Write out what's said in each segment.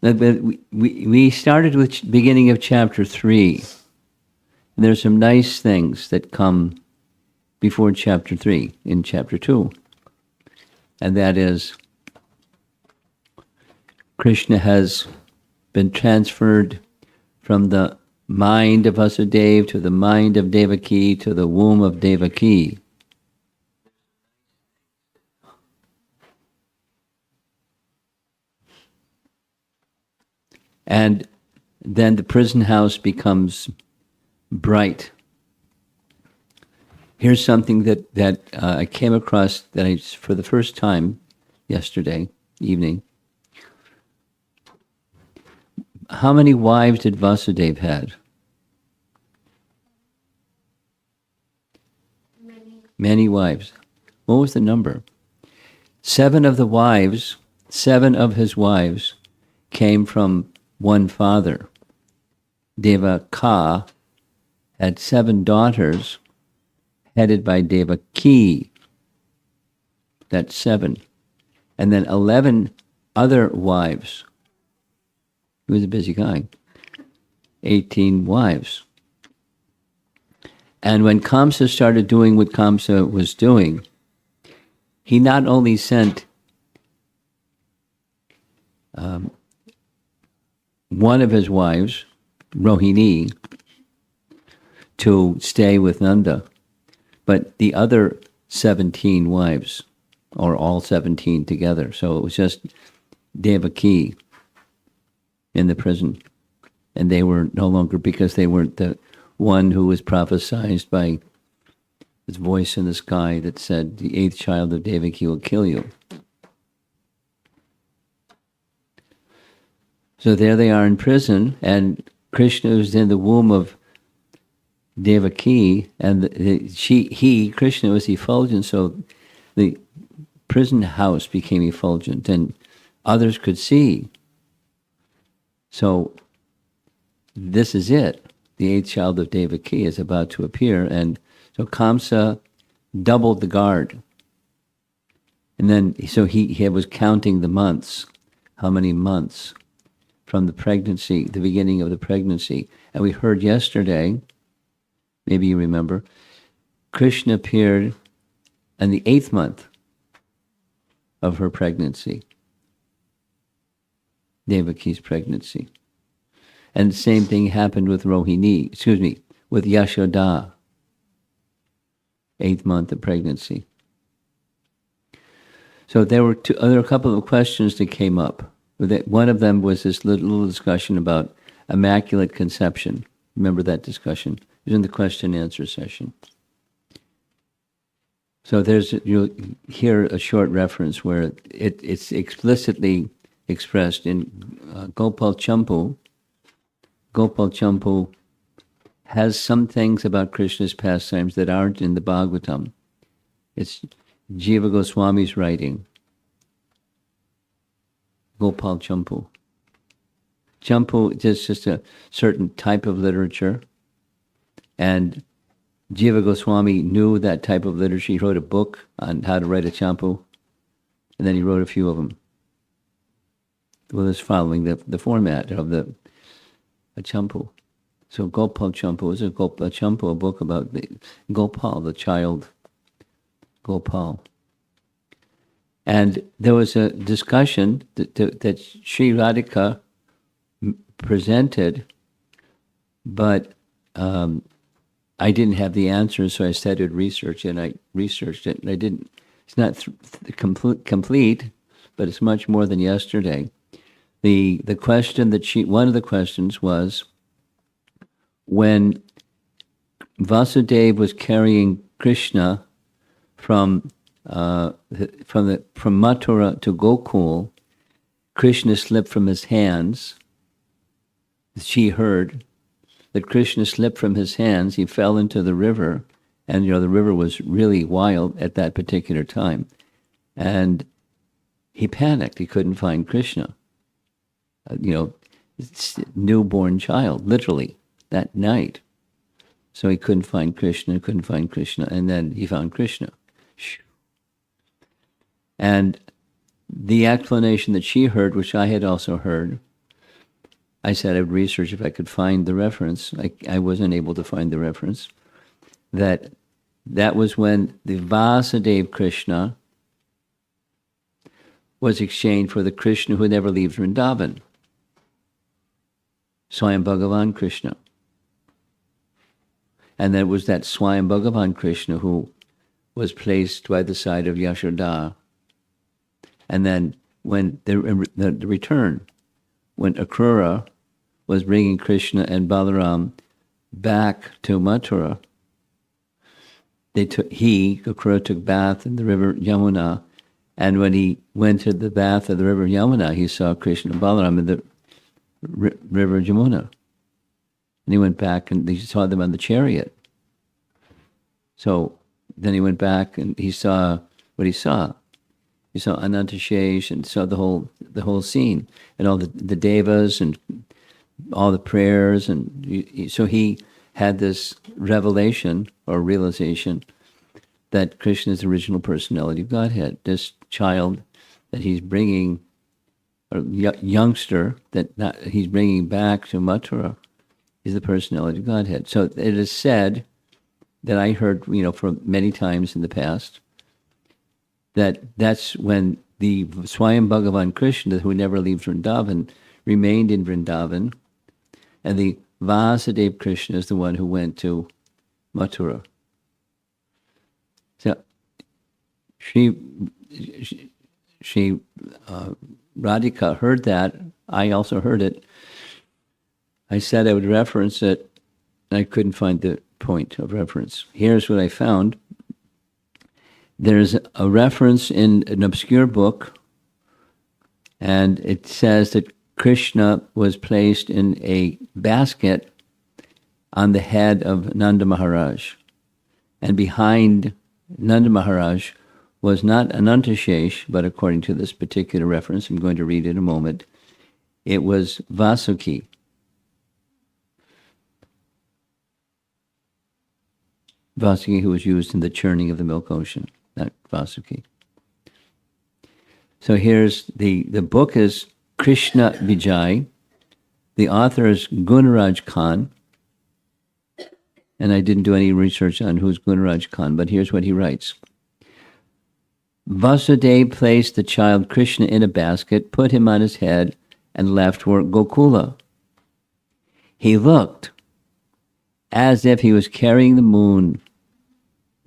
We started with beginning of chapter 3. And there's some nice things that come before chapter 3 in chapter 2. And that is, Krishna has been transferred from the mind of Vasudeva to the mind of Devaki to the womb of Devaki. And then the prison house becomes bright. Here's something that I came across for the first time yesterday evening. How many wives did Vasudeva had? Many wives. What was the number? 7 of his wives came from one father. Devaka had 7 daughters headed by Devaki. That's 7. And then 11 other wives. He was a busy guy. 18 wives. And when Kamsa started doing what Kamsa was doing, he not only sent one of his wives, Rohini, to stay with Nanda, but the other 17 wives, or all 17 together. So it was just Devaki in the prison. And they were no longer, because they weren't the one who was prophesied by this voice in the sky that said, the 8th child of Devaki will kill you. So there they are in prison, and Krishna was in the womb of Devaki, and Krishna was effulgent, so the prison house became effulgent, and others could see. So this is it. The 8th child of Devaki is about to appear, and so Kamsa doubled the guard. And then, so he was counting the months, how many months from the pregnancy, the beginning of the pregnancy. And we heard yesterday, maybe you remember, Krishna appeared in the 8th month of her pregnancy, Devaki's pregnancy. And the same thing happened with Rohini, with Yashoda, 8th month of pregnancy. So there were a couple of questions that came up. One of them was this little discussion about Immaculate Conception. Remember that discussion? It was in the question and answer session. So you'll hear a short reference where it's explicitly expressed in Gopal Champu. Gopal Champu has some things about Krishna's pastimes that aren't in the Bhagavatam. It's Jiva Goswami's writing. Gopal Champu. Champu is just a certain type of literature, and Jiva Goswami knew that type of literature. He wrote a book on how to write a Champu, and then he wrote a few of them. Well, it's following the format of a Champu. So Gopal Champu is a Champu, a book about the Gopal, the child Gopal. And there was a discussion that Sri Radhika presented, but I didn't have the answers, so I started research, and I researched it, and I didn't. It's not complete, but it's much more than yesterday. The question one of the questions was, when Vasudeva was carrying Krishna from Mathura to Gokul, Krishna slipped from his hands. She heard that Krishna slipped from his hands. He fell into the river, and the river was really wild at that particular time. And he panicked. He couldn't find Krishna. Newborn child, literally, that night. So he couldn't find Krishna, and then he found Krishna. And the explanation that she heard, which I had also heard, I said I would research if I could find the reference. I wasn't able to find the reference. That was when the Vasudeva Krishna was exchanged for the Krishna who never leaves Vrindavan, Swayam Bhagavan Krishna. And then it was that Swayam Bhagavan Krishna who was placed by the side of Yashoda. And then when the return, when Akrura was bringing Krishna and Balaram back to Mathura, Akrura took bath in the river Yamuna, and when he went to the bath of the river Yamuna, he saw Krishna and Balaram in the river Yamuna. And he went back and he saw them on the chariot. So then he went back and he saw what he saw. He saw Anantashesh and saw the whole scene and all the devas and all the prayers. And so he had this revelation or realization that Krishna is the original personality of Godhead. This child that he's bringing, or youngster that he's bringing back to Mathura, is the personality of Godhead. So it is said that I heard, from many times in the past, that's when the Swayam Bhagavan Krishna, who never leaves Vrindavan, remained in Vrindavan, and the Vasudeva Krishna is the one who went to Mathura. So she Radhika heard that. I also heard it. I said I would reference it, and I couldn't find the point of reference. Here's what I found. There's a reference in an obscure book, and it says that Krishna was placed in a basket on the head of Nanda Maharaj. And behind Nanda Maharaj was not Anantashesh, but according to this particular reference, I'm going to read it in a moment, it was Vasuki. Vasuki, who was used in the churning of the milk ocean, not Vasuki. So here's the book is Krishna Vijay. The author is Gunaraj Khan. And I didn't do any research on who's Gunaraj Khan, but here's what he writes. Vasudeva placed the child Krishna in a basket, put him on his head, and left for Gokula. He looked as if he was carrying the moon.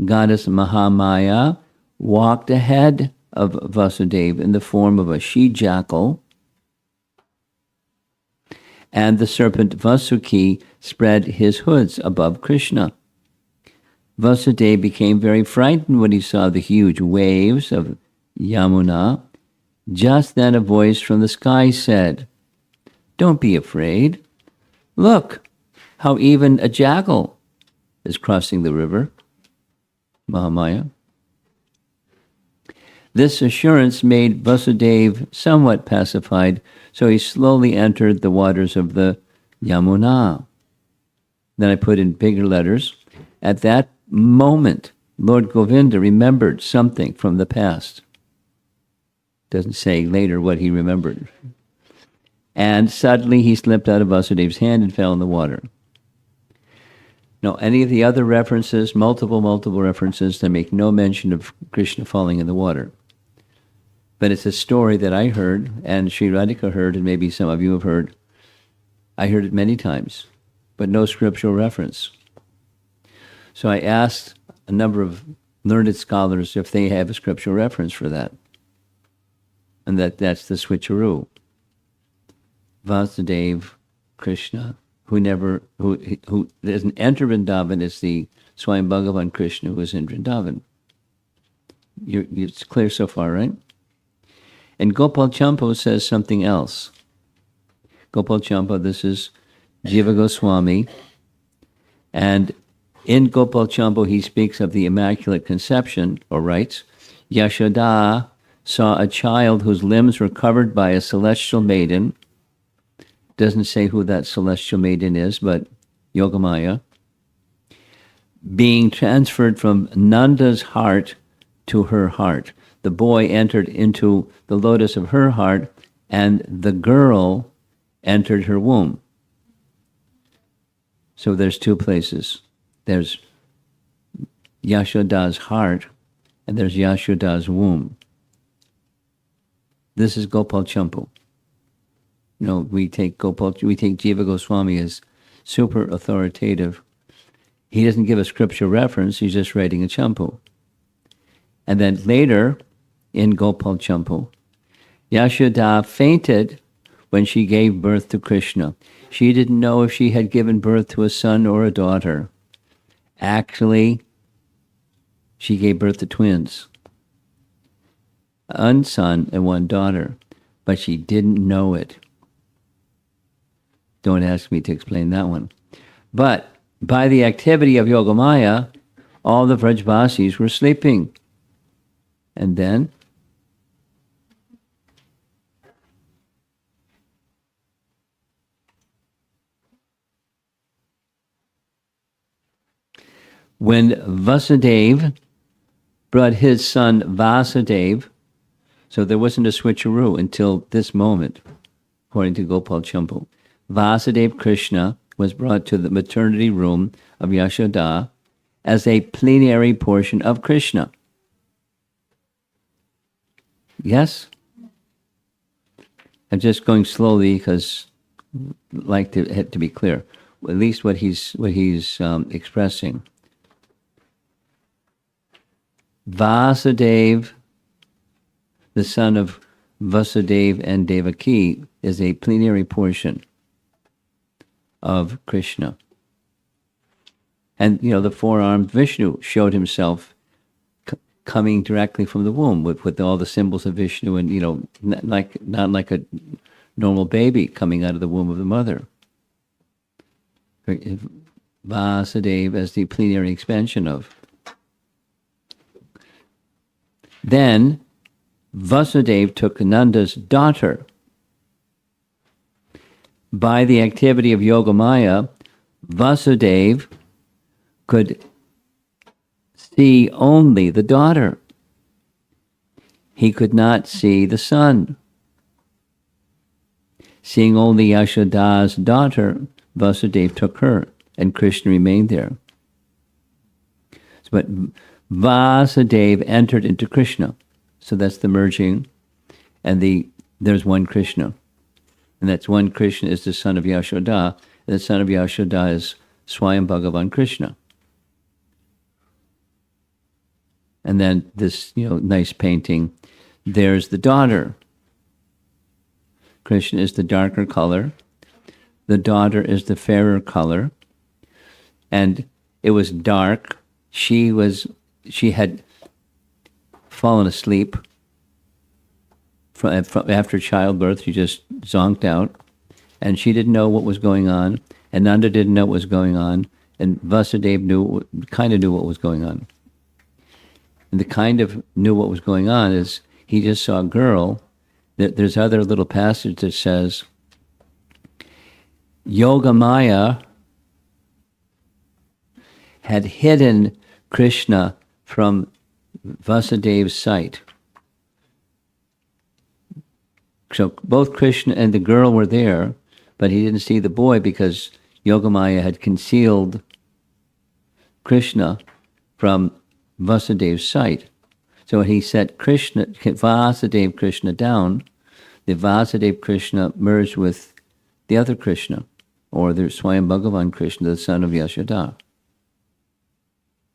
Goddess Mahamaya walked ahead of Vasudeva in the form of a she-jackal, and the serpent Vasuki spread his hoods above Krishna. Vasudeva became very frightened when he saw the huge waves of Yamuna. Just then a voice from the sky said, "Don't be afraid. Look, how even a jackal is crossing the river." Mahamaya. This assurance made Vasudeva somewhat pacified, so he slowly entered the waters of the Yamuna. Then I put in bigger letters, "At that moment, Lord Govinda remembered something from the past." Doesn't say later what he remembered. And suddenly he slipped out of Vasudeva's hand and fell in the water. Now, any of the other references, multiple references, that make no mention of Krishna falling in the water. But it's a story that I heard, and Sri Radhika heard, and maybe some of you have heard. I heard it many times, but no scriptural reference. So I asked a number of learned scholars if they have a scriptural reference for that. And that's the switcheroo. Vasudeva Krishna, who doesn't enter Vrindavan, is the Swayam Bhagavan Krishna who is in Vrindavan. It's clear so far, right? And Gopal Champa says something else. Gopal Champa, this is Jiva Goswami, and in Gopal Champa he speaks of the Immaculate Conception, or writes, Yashoda saw a child whose limbs were covered by a celestial maiden. Doesn't say who that celestial maiden is, but Yogamaya, being transferred from Nanda's heart to her heart. The boy entered into the lotus of her heart, and the girl entered her womb. So there's two places. There's Yashoda's heart, and there's Yashoda's womb. This is Gopal Champu. We take Jiva Goswami as super authoritative. He doesn't give a scripture reference, he's just writing a Champu. And then later, in Gopal Champu, Yashoda fainted when she gave birth to Krishna. She didn't know if she had given birth to a son or a daughter. Actually, she gave birth to twins. One son and one daughter, but she didn't know it. Don't ask me to explain that one. But by the activity of Yogamaya, all the Vrajvasis were sleeping. And then when Vasudeva brought his son Vasudeva, so there wasn't a switcheroo until this moment, according to Gopal Champu. Vasudeva Krishna was brought to the maternity room of Yashoda as a plenary portion of Krishna. Yes? I'm just going slowly because I like to be clear. At least what he's expressing. Vasudeva, the son of Vasudeva and Devaki, is a plenary portion of Krishna. And, the four-armed Vishnu showed himself coming directly from the womb with all the symbols of Vishnu and, not like a normal baby coming out of the womb of the mother. Vasudeva as the plenary expansion of. Then Vasudeva took Nanda's daughter. By the activity of Yogamaya, Vasudeva could see only the daughter. He could not see the son. Seeing only Yashoda's daughter, Vasudeva took her, and Krishna remained there. But Vasudeva entered into Krishna. So that's the merging. And there's one Krishna. And that's one Krishna is the son of Yashoda. And the son of Yashoda is Swayam Bhagavan Krishna. And then this, nice painting. There's the daughter. Krishna is the darker color. The daughter is the fairer color. And it was dark. She had fallen asleep from after childbirth. She just zonked out, and she didn't know what was going on, and Nanda didn't know what was going on, and Vasudeva kind of knew what was going on. And the kind of knew what was going on is he just saw a girl. There's other little passage that says, Yogamaya had hidden Krishna from Vasudeva's sight. So both Krishna and the girl were there, but he didn't see the boy because Yogamaya had concealed Krishna from Vasudeva's sight. So when he set Vasudeva Krishna down, the Vasudeva Krishna merged with the other Krishna, or the Swayam Bhagavan Krishna, the son of Yashoda.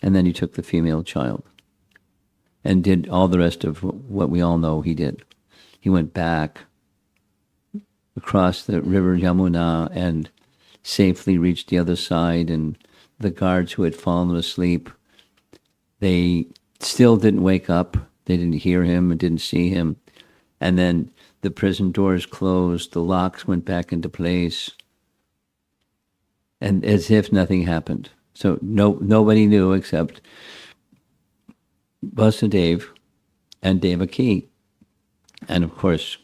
And then he took the female child and did all the rest of what we all know he did. He went back across the river Yamuna and safely reached the other side, and the guards who had fallen asleep, they still didn't wake up. They didn't hear him and didn't see him. And then the prison doors closed, the locks went back into place, and as if nothing happened. So nobody knew except Vasudeva and Devaki. And of course,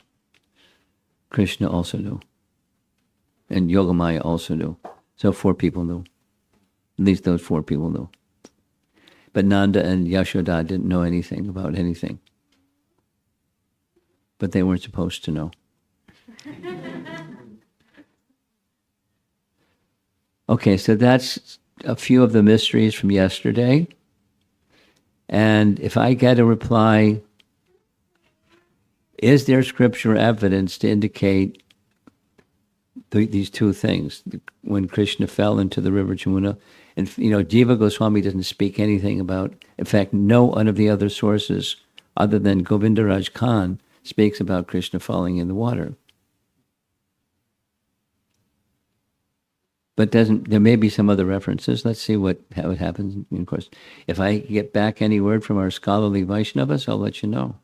Krishna also knew. And Yogamaya also knew. So 4 people knew. At least those 4 people knew. But Nanda and Yashoda didn't know anything about anything. But they weren't supposed to know. Okay, so that's a few of the mysteries from yesterday. And if I get a reply, is there scriptural evidence to indicate these two things? When Krishna fell into the river Jamuna, and Jiva Goswami doesn't speak anything about. In fact, no one of the other sources, other than Govindaraj Khan, speaks about Krishna falling in the water. But there may be some other references. Let's see how it happens. And of course, if I get back any word from our scholarly Vaishnavas, I'll let you know.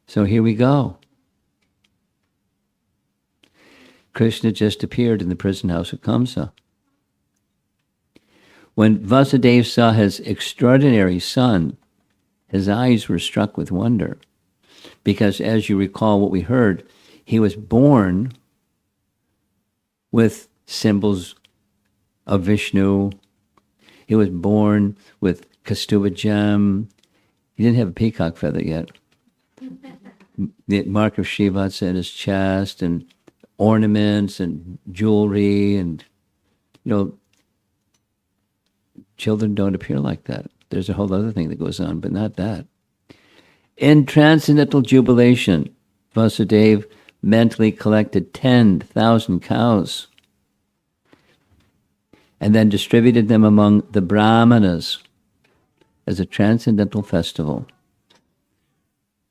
So here we go. Krishna just appeared in the prison house of Kamsa. When Vasudeva saw his extraordinary son, his eyes were struck with wonder. Because as you recall what we heard, he was born with symbols of Vishnu. He was born with Kastuva gem. He didn't have a peacock feather yet. The mark of Shivatsa in his chest, and ornaments and jewelry, and children don't appear like that. There's a whole other thing that goes on, but not that. In transcendental jubilation, Vasudeva mentally collected 10,000 cows and then distributed them among the Brahmanas as a transcendental festival.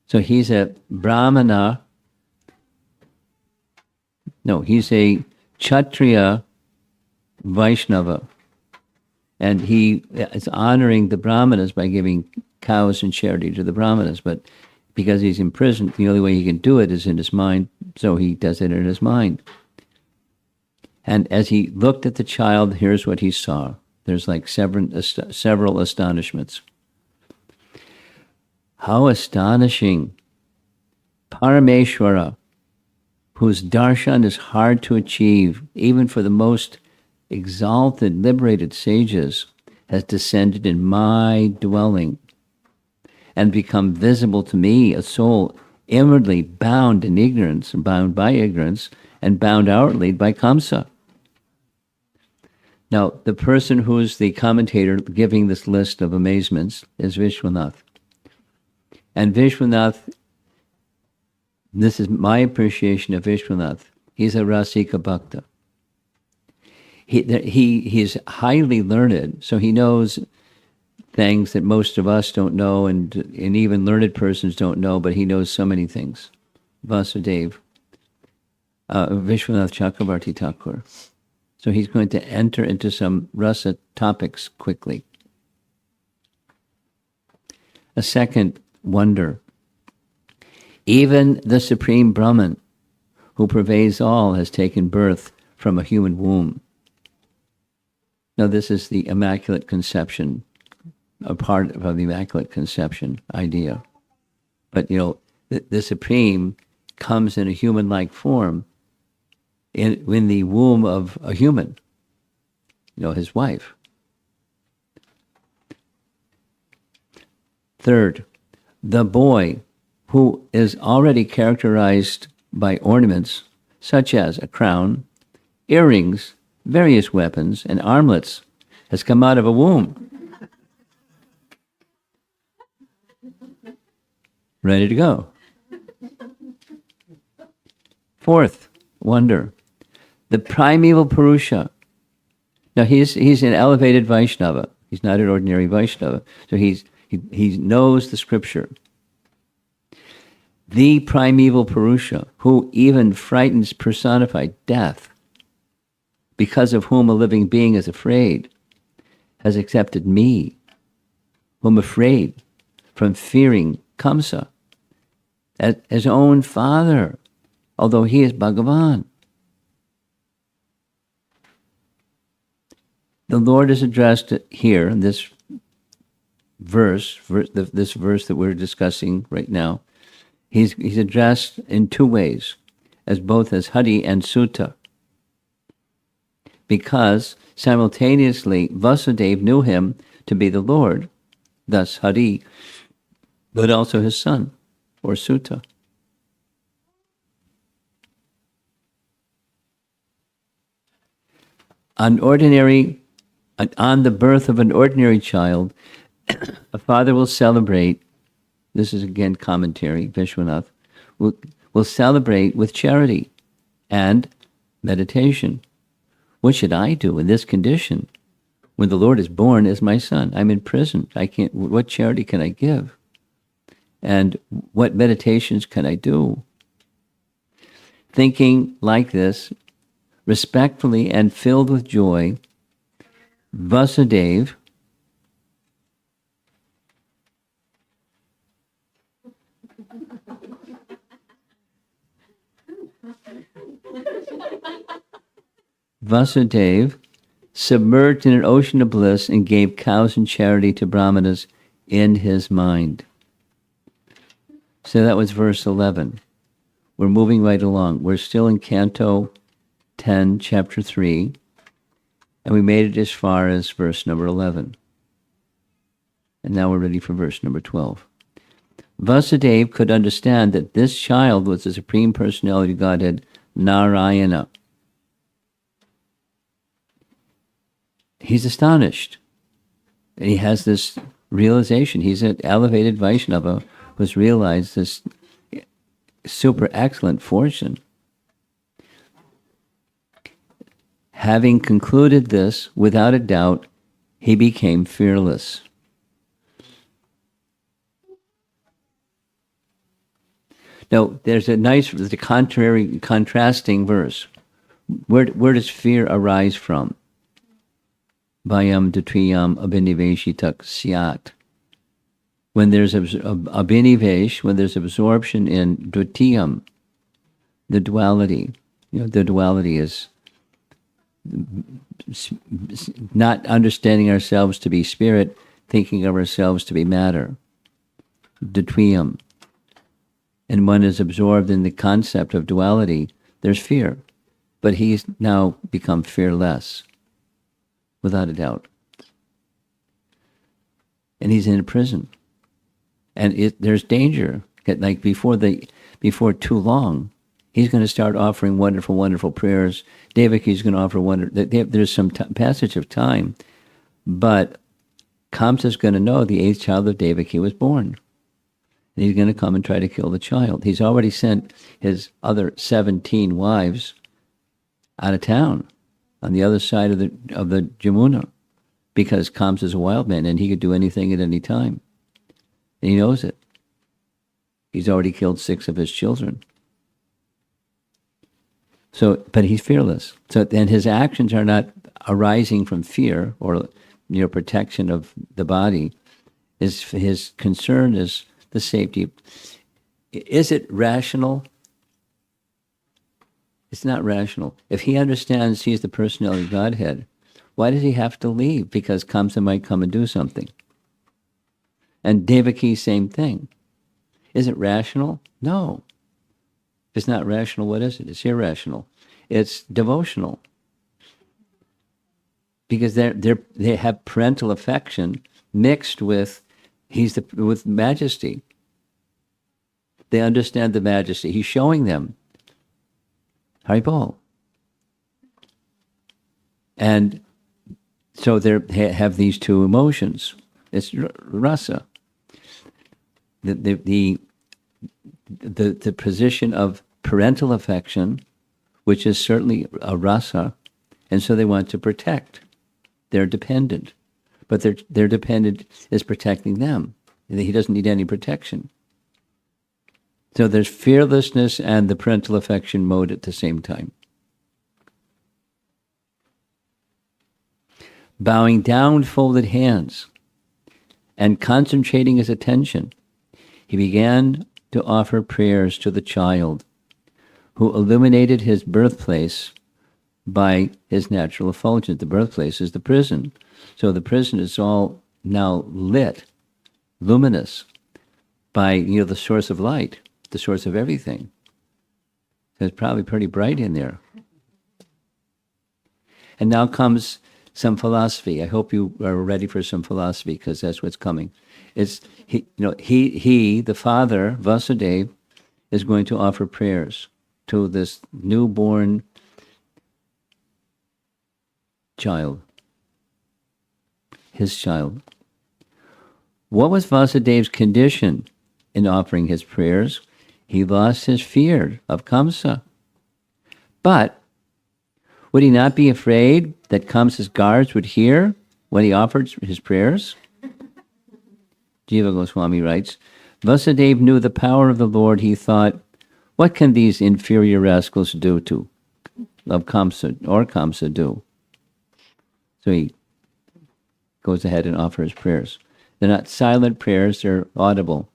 So he's a Brahmana. No, he's a Kshatriya Vaishnava. And he is honoring the Brahmanas by giving cows and charity to the Brahmanas. But because he's in prison, the only way he can do it is in his mind, so he does it in his mind. And as he looked at the child, here's what he saw. There's like several astonishments. How astonishing! Parameshwara, whose darshan is hard to achieve, even for the most exalted, liberated sages, has descended in my dwelling and become visible to me, a soul inwardly bound in ignorance, bound by ignorance, and bound outwardly by Kamsa. Now, the person who's the commentator giving this list of amazements is Vishwanath. And Vishwanath, this is my appreciation of Vishwanath, he's a Rasika Bhakta. He's highly learned, so he knows things that most of us don't know, and even learned persons don't know, but he knows so many things. Vasudeva, Vishwanath Chakravarti Thakur. So he's going to enter into some rasa topics quickly. A second wonder. Even the Supreme Brahman, who pervades all, has taken birth from a human womb. Now this is the Immaculate Conception, a part of the Immaculate Conception idea. But the Supreme comes in a human-like form in the womb of a human, his wife. Third, the boy, who is already characterized by ornaments such as a crown, earrings, various weapons, and armlets, has come out of a womb, ready to go. Fourth wonder, the primeval Purusha. Now he's an elevated Vaishnava. He's not an ordinary Vaishnava. So he knows the scripture. The primeval Purusha, who even frightens personified death, because of whom a living being is afraid, has accepted me, whom afraid from fearing Kamsa, as his own father, although he is Bhagavan. The Lord is addressed here in this verse that we're discussing right now. He's addressed in two ways, as both as Hari and Sutta, because simultaneously Vasudeva knew him to be the Lord, thus Hari, but also his son, or Sutta. on the birth of an ordinary child, a father will celebrate. This is again commentary. Vishwanath will celebrate with charity and meditation. What should I do in this condition when the Lord is born as my son? I'm in prison. I can't. What charity can I give? And what meditations can I do? Thinking like this, respectfully and filled with joy, Vasudeva submerged in an ocean of bliss and gave cows in charity to brahmanas in his mind. So that was verse 11. We're moving right along. We're still in Canto 10, chapter 3, and we made it as far as verse number 11. And now we're ready for verse number 12. Vasudeva could understand that this child was the Supreme Personality of Godhead, Narayana. He's astonished. And he has this realization. He's an elevated Vaishnava who's realized this super excellent fortune. Having concluded this, without a doubt, he became fearless. Now, there's a contrasting verse. Where does fear arise from? Bhayam dutviyam abhiniveshitak syat. When there's abhinivesh, when there's absorption in dvitiyam, the duality. The duality is not understanding ourselves to be spirit, thinking of ourselves to be matter. Dutviyam. And one is absorbed in the concept of duality, there's fear. But he's now become fearless, without a doubt. And he's in a prison. And there's danger. Like before too long, he's going to start offering wonderful, wonderful prayers. Devaki's going to offer there's some passage of time. But Kamsa's going to know the 8th child of Devaki was born. And he's going to come and try to kill the child. He's already sent his other 17 wives out of town on the other side of the Jamuna, because Kamsa's a wild man and he could do anything at any time. And he knows it. He's already killed 6 of his children. So, but he's fearless. So then his actions are not arising from fear or protection of the body. His concern is the safety. Is it rational? It's not rational. If he understands he's the personality of Godhead, why does he have to leave? Because Kamsa might come and do something. And Devaki, same thing. Is it rational? No. If it's not rational, what is it? It's irrational. It's devotional. Because they have parental affection mixed with with majesty. They understand the majesty. He's showing them. Haribol. And so they have these two emotions. It's rasa. The position of parental affection, which is certainly a rasa, and so they want to protect. They're dependent. But their dependent is protecting them. He doesn't need any protection. So there's fearlessness and the parental affection mode at the same time. Bowing down with folded hands and concentrating his attention, he began to offer prayers to the child who illuminated his birthplace by his natural effulgence. The birthplace is the prison. So the prison is all now lit, luminous, by the source of light, the source of everything. So it's probably pretty bright in there. And now comes some philosophy. I hope you are ready for some philosophy, because that's what's coming. It's he, the father, Vasudeva, is going to offer prayers to this newborn child. His child. What was Vasudeva's condition in offering his prayers? He lost his fear of Kamsa. But would he not be afraid that Kamsa's guards would hear when he offered his prayers? Jiva Goswami writes, Vasudeva knew the power of the Lord. He thought, what can these inferior rascals do to of Kamsa do? So he goes ahead and offers prayers. They're not silent prayers, they're audible.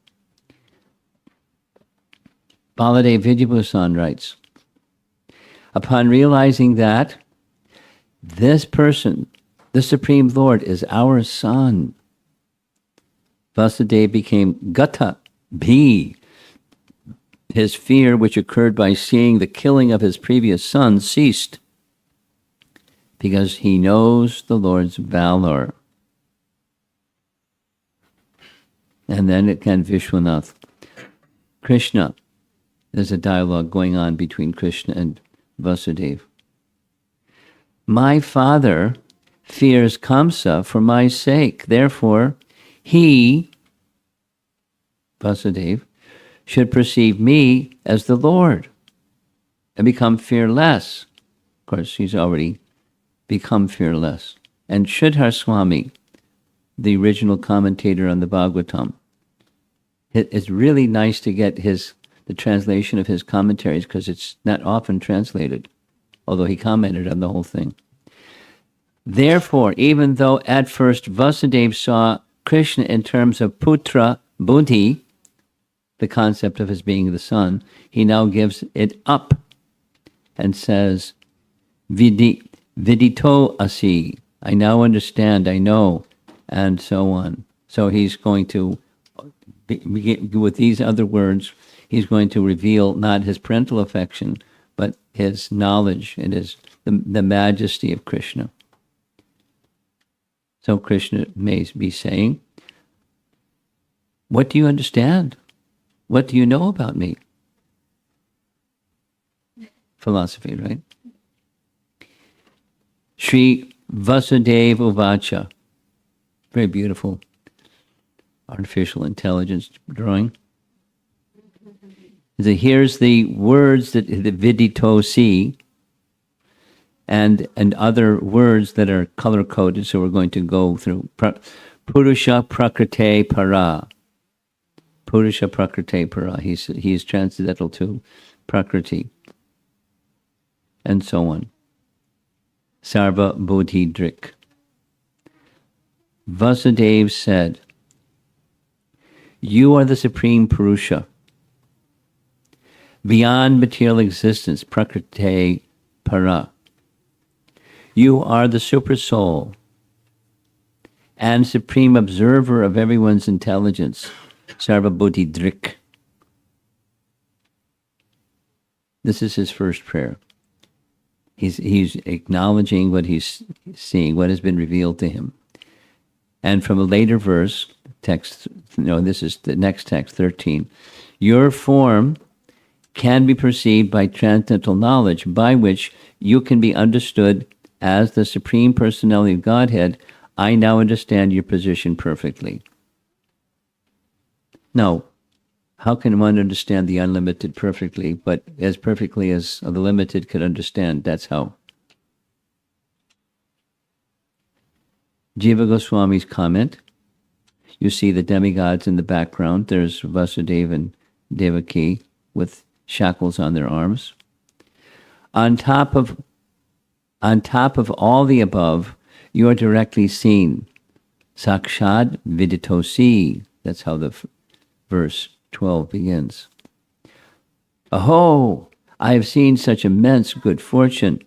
Baladev Vidyabhusan writes, upon realizing that this person, the Supreme Lord, is our son, Vasudeva became Gata, Bhi. His fear, which occurred by seeing the killing of his previous son, ceased because he knows the Lord's valor. And then again, Vishwanath. Krishna. There's a dialogue going on between Krishna and Vasudeva. My father fears Kamsa for my sake. Therefore, he, Vasudeva, should perceive me as the Lord and become fearless. Of course, he's already become fearless. And Sridhar Swami, the original commentator on the Bhagavatam, it's really nice to get the translation of his commentaries because it's not often translated, although he commented on the whole thing. Therefore, even though at first Vasudeva saw Krishna in terms of putra buddhi, the concept of his being the son, he now gives it up and says, vidito asi, I now understand, I know, and so on. So he's going to, with these other words, he's going to reveal not his parental affection, but his knowledge and the majesty of Krishna. So Krishna may be saying, what do you understand? What do you know about me? Philosophy, right? Shri Vasudeva Uvacha. Very beautiful artificial intelligence drawing. So here's the words that the vidito see and other words that are color-coded, so we're going to go through. Purusha Prakrite Para. Purusha Prakrite Para. He's transcendental to Prakriti. And so on. Sarva Bodhi Drik. Vasudeva said, you are the Supreme Purusha. Beyond material existence, Prakrite Para. You are the Super Soul and Supreme Observer of everyone's intelligence, Sarva Bodhi Drik. This is his first prayer. He's acknowledging what he's seeing, what has been revealed to him. And from a later verse, this is the next text, 13. Your form can be perceived by transcendental knowledge, by which you can be understood as the Supreme Personality of Godhead. I now understand your position perfectly. Now, how can one understand the unlimited perfectly, but as perfectly as the limited could understand? That's how. Jiva Goswami's comment. You see the demigods in the background. There's Vasudeva and Devaki with shackles on their arms. On top of all the above, you are directly seen. Sakshad viditosi. That's how the verse 12 begins. Aho, I have seen such immense good fortune.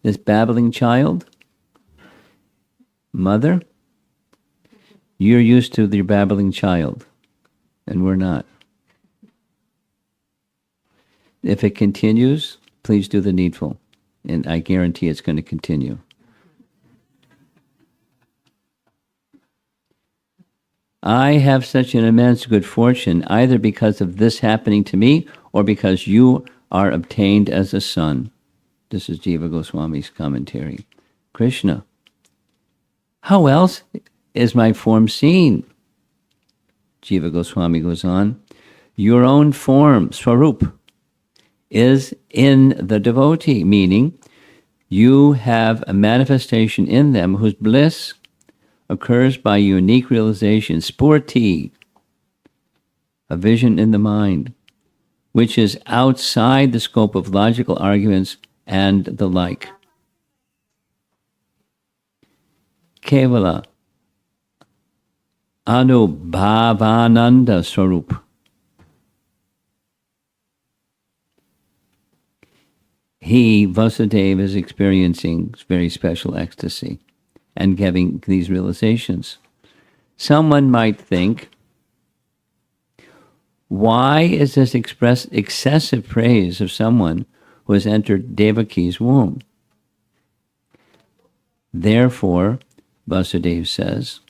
This babbling child, mother, you're used to your babbling child, and we're not. If it continues, please do the needful, and I guarantee it's going to continue. I have such an immense good fortune, either because of this happening to me or because you are obtained as a son. This is Jiva Goswami's commentary. Krishna, how else is my form seen? Jiva Goswami goes on, your own form, Swarup, is in the devotee, meaning you have a manifestation in them whose bliss occurs by unique realization, spurti, a vision in the mind, which is outside the scope of logical arguments and the like. Kevala, Anubhavananda Swarup. He, Vasudeva, is experiencing very special ecstasy and giving these realizations. Someone might think, why is this excessive praise of someone who has entered Devaki's womb? Therefore, Vasudeva says,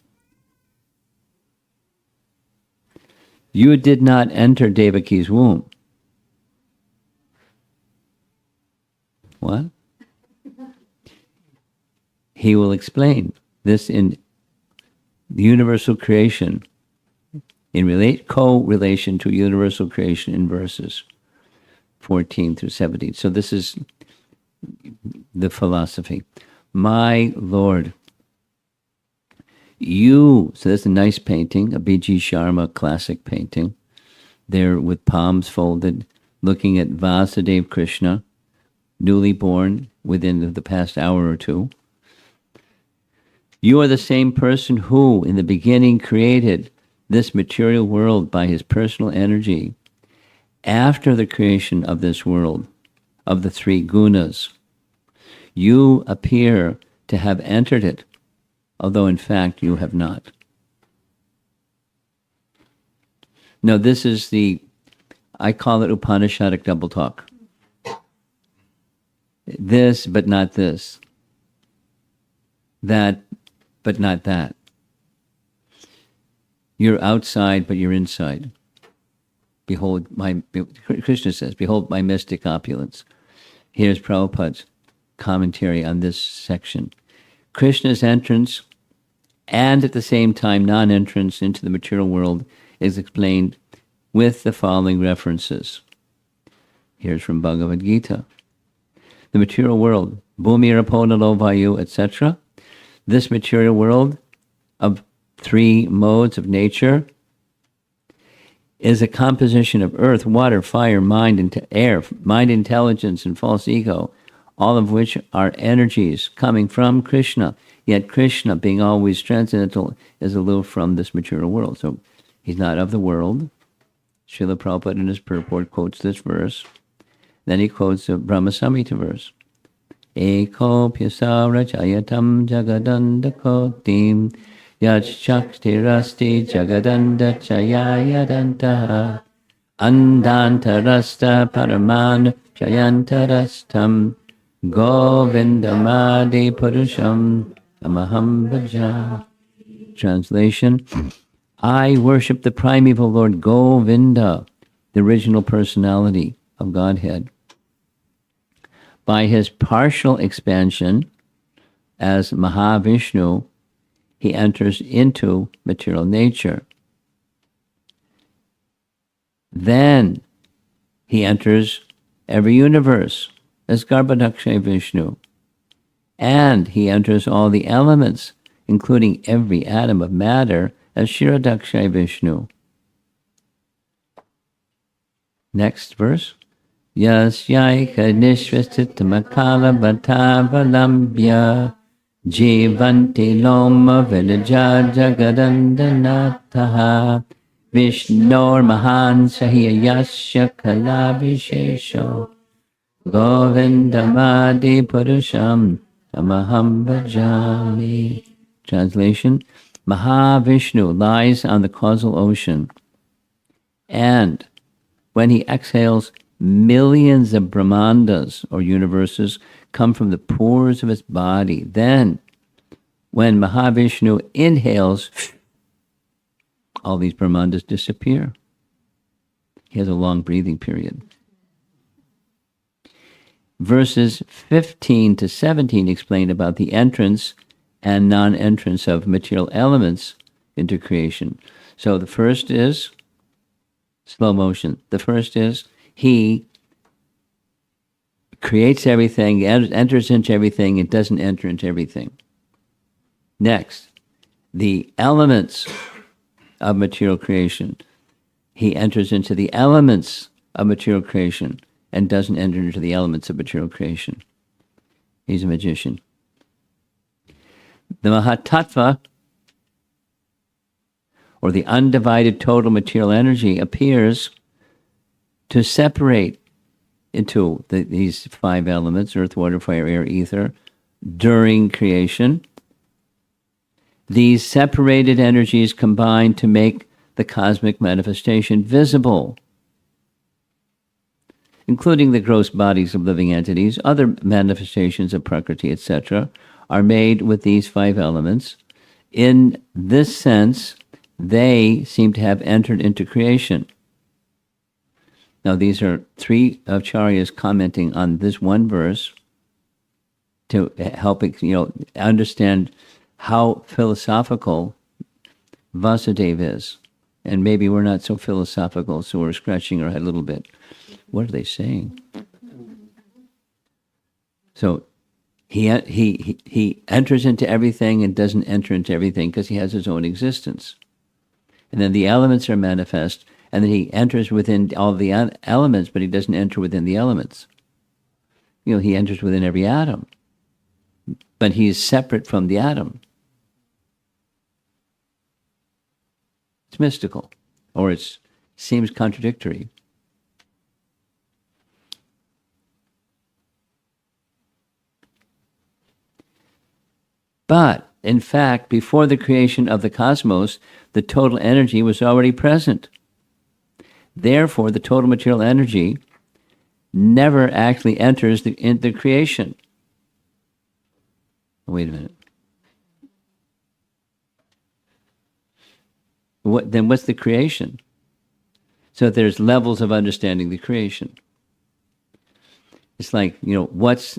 you did not enter Devaki's womb. What? He will explain this in the universal creation, in co-relation to universal creation in verses 14 through 17. So this is the philosophy. My Lord, you, so that's a nice painting, a B.G. Sharma classic painting, there with palms folded, looking at Vasudeva Krishna, newly born within the past hour or two. You are the same person who, in the beginning, created this material world by his personal energy. After the creation of this world, of the three gunas, you appear to have entered it, although in fact you have not. Now this is I call it Upanishadic double talk. This, but not this. That, but not that. You're outside, but you're inside. Behold Krishna says, behold my mystic opulence. Here's Prabhupada's commentary on this section. Krishna's entrance and at the same time non-entrance into the material world is explained with the following references. Here's from Bhagavad Gita. The material world, Bhumi, Raponalo, Vayu, etc. This material world of three modes of nature is a composition of earth, water, fire, mind, and air, mind, intelligence, and false ego, all of which are energies coming from Krishna. Yet Krishna, being always transcendental, is aloof from this material world. So he's not of the world. Srila Prabhupada in his purport quotes this verse. Then he quotes the Brahma Samhita verse. Eko pyasara chayatam jagadanda kotim yachaktirasti jagadanda chayayadanta andantarasta paraman chayantarastam govindamadi purusham amaham bhaja. Translation, I worship the primeval Lord Govinda, the original personality of Godhead. By his partial expansion as Mahavishnu, he enters into material nature. Then he enters every universe as Garbhodakshay Vishnu. And he enters all the elements, including every atom of matter, as Kshirodakshay Vishnu. Next verse. Yasyaika nishvasitamakala bhatavalambhya jivanti loma vilaja jagadandanataha vishnor mahan sahiyasya kalabhishesho govindamadi purusham tamaham bhajami. Translation, Mahavishnu lies on the causal ocean, and when he exhales, millions of Brahmandas, or universes, come from the pores of his body. Then, when Mahavishnu inhales, all these Brahmandas disappear. He has a long breathing period. Verses 15 to 17 explain about the entrance and non-entrance of material elements into creation. So the first is slow motion. The first is he creates everything, enters into everything, it doesn't enter into everything. Next, the elements of material creation. He enters into the elements of material creation and doesn't enter into the elements of material creation. He's a magician. The Mahatattva, or the undivided total material energy, appears to separate into these five elements, earth, water, fire, air, ether, during creation. These separated energies combine to make the cosmic manifestation visible, including the gross bodies of living entities. Other manifestations of Prakriti, etc., are made with these five elements. In this sense, they seem to have entered into creation. Now, these are three acharyas commenting on this one verse to help understand how philosophical Vasudeva is. And maybe we're not so philosophical, so we're scratching our head a little bit. What are they saying? So he enters into everything and doesn't enter into everything because he has his own existence. And then the elements are manifest, and then he enters within all the elements, but he doesn't enter within the elements. He enters within every atom, but he is separate from the atom. It's mystical, or it seems contradictory. But, in fact, before the creation of the cosmos, the total energy was already present. Therefore, the total material energy never actually enters into creation. Wait a minute. Then what's the creation? So there's levels of understanding the creation. It's like, what's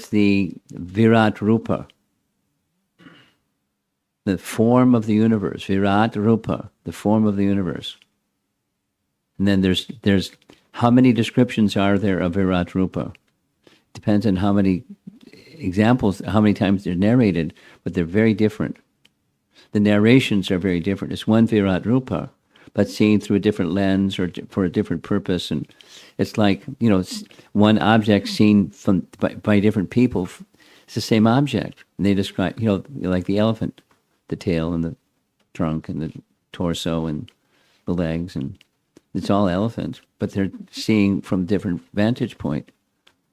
the Virat Rupa? The form of the universe. Virat Rupa, the form of the universe. And then there's how many descriptions are there of Virat Rupa? Depends on how many examples, how many times they're narrated, but they're very different. The narrations are very different. It's one Virat Rupa, but seen through a different lens or for a different purpose. And it's like, one object seen by different people. It's the same object. And they describe, like the elephant, the tail and the trunk and the torso and the legs, and it's all elephant, but they're seeing from different vantage point.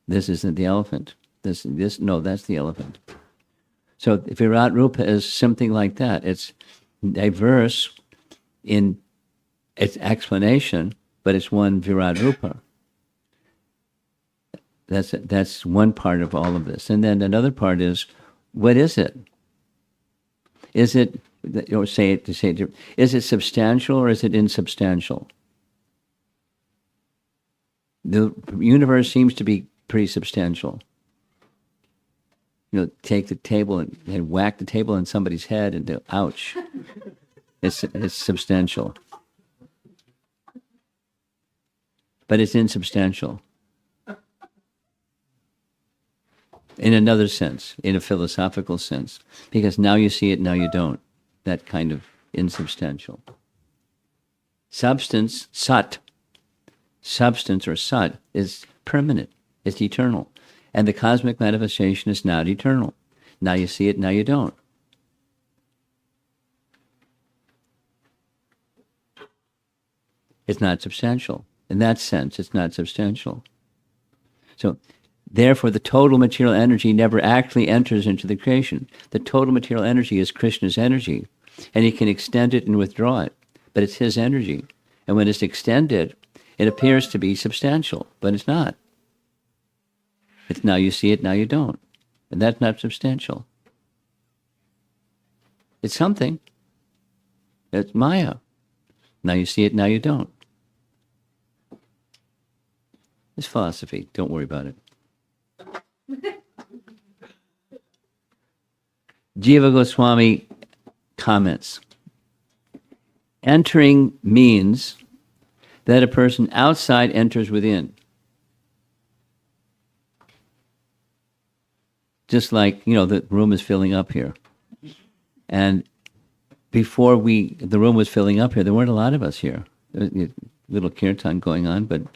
This isn't the elephant. No, that's the elephant. So Virat Rupa is something like that. It's diverse in its explanation, but it's one Virat Rupa. That's one part of all of this. And then another part is, what is it? Is it, or is it substantial or is it insubstantial? The universe seems to be pretty substantial. Take the table and whack the table on somebody's head and do, ouch. It's substantial. But it's insubstantial. In another sense, in a philosophical sense. Because now you see it, now you don't. That kind of insubstantial. Substance, sat. Substance or sat is permanent. It's eternal. And the cosmic manifestation is not eternal. Now you see it, now you don't. It's not substantial. In that sense, it's not substantial. So, therefore, the total material energy never actually enters into the creation. The total material energy is Krishna's energy, and he can extend it and withdraw it, but it's his energy. And when it's extended, it appears to be substantial, but it's not. It's now you see it, now you don't. And that's not substantial. It's something. It's Maya. Now you see it, now you don't. It's philosophy. Don't worry about it. Jiva Goswami comments, entering means that a person outside enters within. Just like, the room is filling up here. And before the room was filling up here, there weren't a lot of us here. There was a little kirtan going on,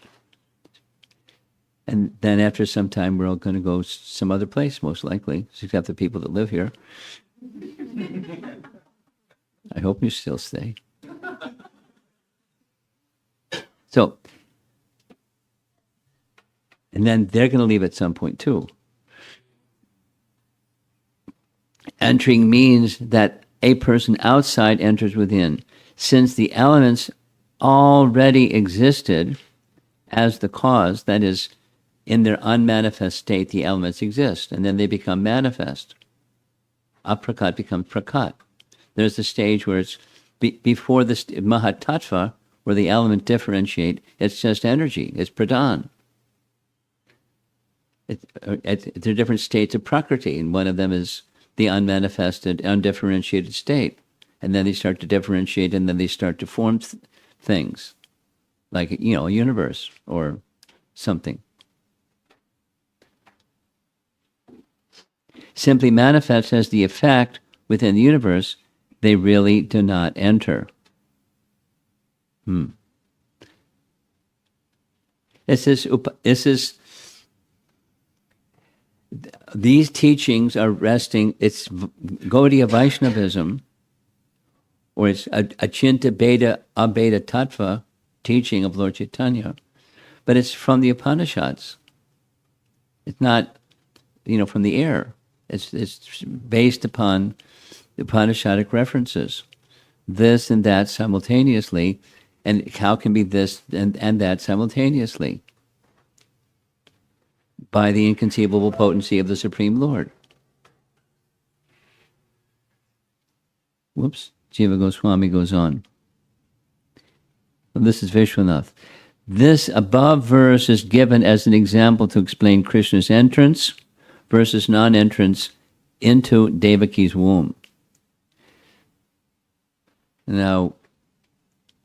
and then after some time, we're all going to go some other place, most likely, except the people that live here. I hope you still stay. So, and then they're going to leave at some point too. Entering means that a person outside enters within, since the elements already existed as the cause, that is, in their unmanifest state, the elements exist, and then they become manifest. Aprakat becomes prakat. There's the stage where it's before the mahatattva, where the element differentiate, it's just energy, it's pradhan. They're different states of prakriti, and one of them is the unmanifested, undifferentiated state. And then they start to differentiate, and then they start to form things, like, a universe or something. Simply manifest as the effect within the universe, they really do not enter. These teachings are resting, it's Gaudiya Vaishnavism, or it's Achinta Beda Abeda Tattva teaching of Lord Chaitanya, but it's from the Upanishads. It's not, from the air. It's based upon the Upanishadic references, this and that simultaneously, and how can be this and that simultaneously? By the inconceivable potency of the Supreme Lord. Whoops, Jiva Goswami goes on. This is Vishwanath. This above verse is given as an example to explain Krishna's entrance versus non-entrance into Devaki's womb. Now,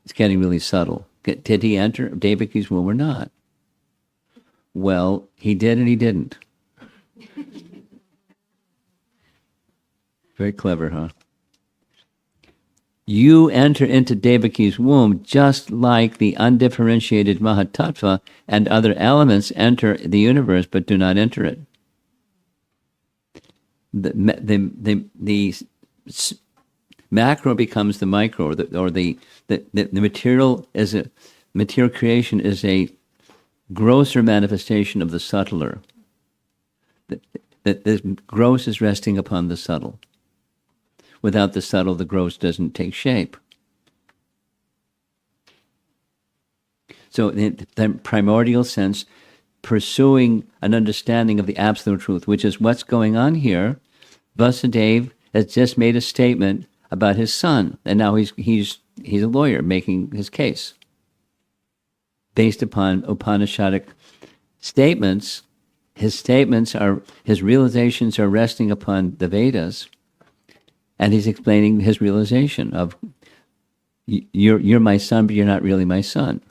it's getting really subtle. Did he enter Devaki's womb or not? Well, he did and he didn't. Very clever, huh? You enter into Devaki's womb just like the undifferentiated Mahatattva and other elements enter the universe but do not enter it. The macro becomes the micro, or the material material creation is a grosser manifestation of the subtler. That the gross is resting upon the subtle. Without the subtle, the gross doesn't take shape. So in the primordial sense, pursuing an understanding of the absolute truth, which is what's going on here, Vasudeva has just made a statement about his son, and now he's a lawyer making his case. Based upon Upanishadic statements, his realizations are resting upon the Vedas, and he's explaining his realization of, you're my son, but you're not really my son.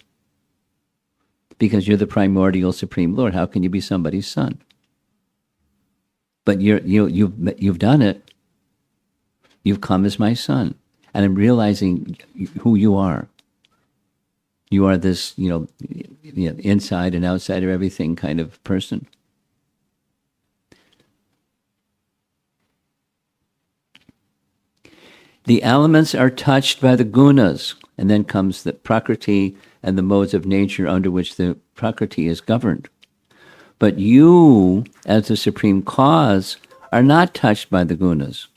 Because you're the primordial Supreme Lord. How can you be somebody's son? But you've done it. You've come as my son. And I'm realizing who you are. You are this, inside and outside of everything kind of person. The elements are touched by the gunas, and then comes the prakriti and the modes of nature under which the prakriti is governed. But you, as the supreme cause, are not touched by the gunas,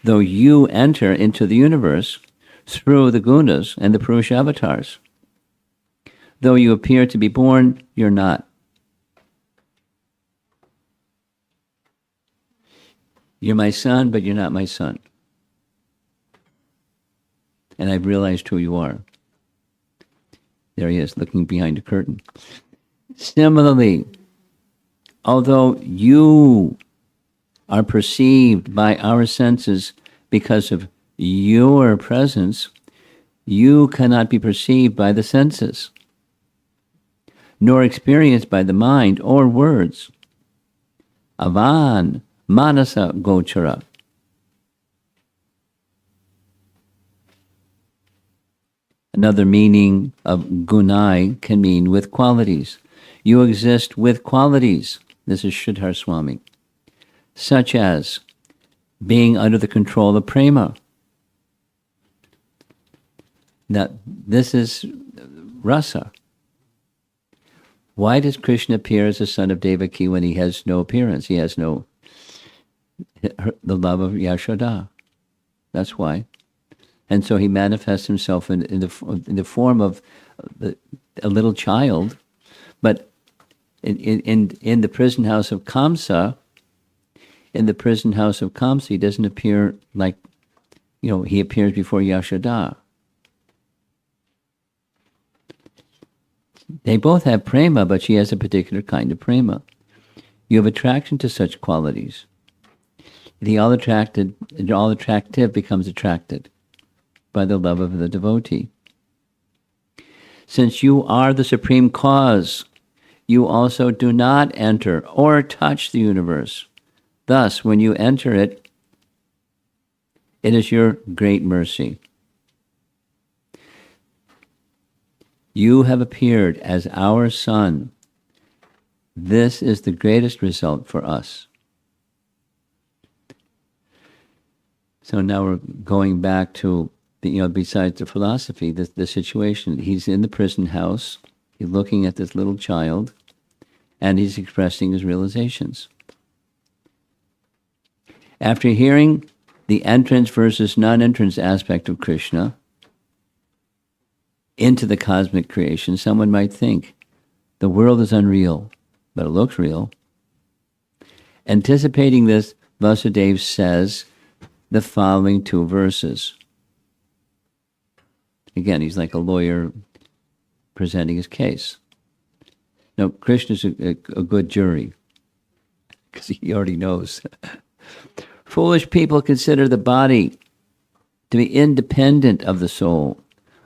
though you enter into the universe through the gunas and the Purusha avatars. Though you appear to be born, you're not. You're my son, but you're not my son. And I've realized who you are. There he is, looking behind a curtain. Similarly, although you are perceived by our senses because of your presence, you cannot be perceived by the senses, nor experienced by the mind or words. Avan manasa gochara. Another meaning of gunai can mean with qualities. You exist with qualities. This is Sridhar Swami. Such as being under the control of prema. Now, this is rasa. Why does Krishna appear as the son of Devaki when he has no appearance? He has the love of Yashoda. That's why. And so he manifests himself in the form of a little child, but in the prison house of Kamsa, he doesn't appear like, he appears before Yashoda. They both have prema, but she has a particular kind of prema. You have attraction to such qualities. The all attractive becomes attracted by the love of the devotee. Since you are the supreme cause, you also do not enter or touch the universe. Thus, when you enter it, it is your great mercy. You have appeared as our son. This is the greatest result for us. So now we're going back to, besides the philosophy, the situation. He's in the prison house. He's looking at this little child, and he's expressing his realizations. After hearing the entrance versus non-entrance aspect of Krishna into the cosmic creation, someone might think the world is unreal, but it looks real. Anticipating this, Vasudeva says the following two verses. Again, he's like a lawyer presenting his case. Now, Krishna's a good jury, because he already knows. Foolish people consider the body to be independent of the soul.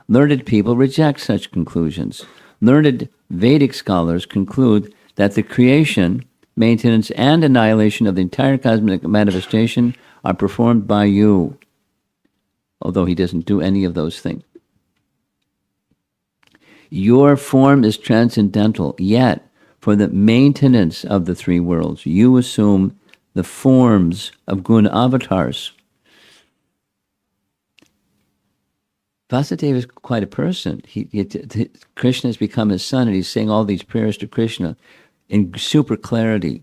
Learned people reject such conclusions. Learned Vedic scholars conclude that the creation, maintenance, and annihilation of the entire cosmic manifestation are performed by you, although he doesn't do any of those things. Your form is transcendental, yet for the maintenance of the three worlds, you assume the forms of guna avatars. Vasudeva is quite a person. Krishna has become his son, and he's saying all these prayers to Krishna in super clarity,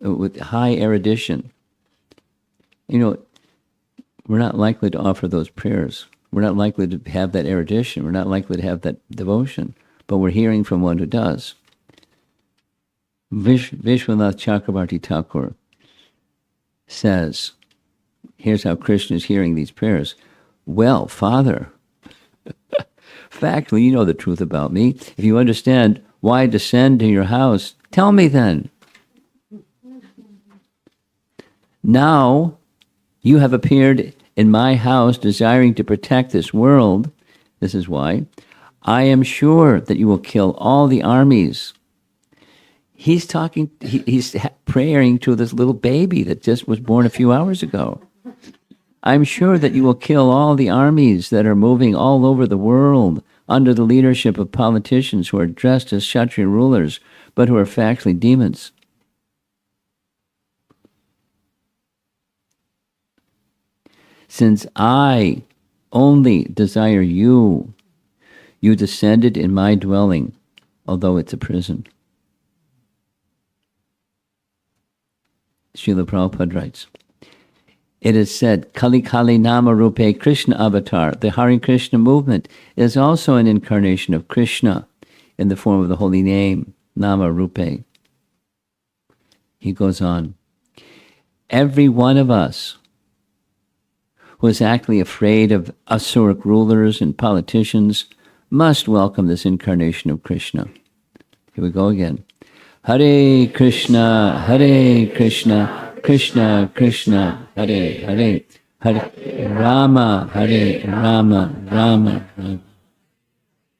with high erudition. We're not likely to offer those prayers. We're not likely to have that erudition. We're not likely to have that devotion. But we're hearing from one who does. Vishwanath Chakrabarti Thakur says, here's how Krishna is hearing these prayers. Well, Father, factually, you know the truth about me. If you understand why I descend to your house, tell me then. Now, you have appeared in my house desiring to protect this world. This is why. I am sure that you will kill all the armies. He's praying to this little baby that just was born a few hours ago. I'm sure that you will kill all the armies that are moving all over the world under the leadership of politicians who are dressed as Kshatriya rulers, but who are factually demons. Since I only desire you, you descended in my dwelling, although it's a prison. Srila Prabhupada writes, it is said, Kali Kali Nama Rupe Krishna Avatar. The Hare Krishna movement is also an incarnation of Krishna in the form of the holy name, Nama Rupe. He goes on, every one of us who is actually afraid of asuric rulers and politicians must welcome this incarnation of Krishna. Here we go again. Hare Krishna, Krishna Krishna, Hare Hare, Hare Rama, Hare Rama, Rama Rama.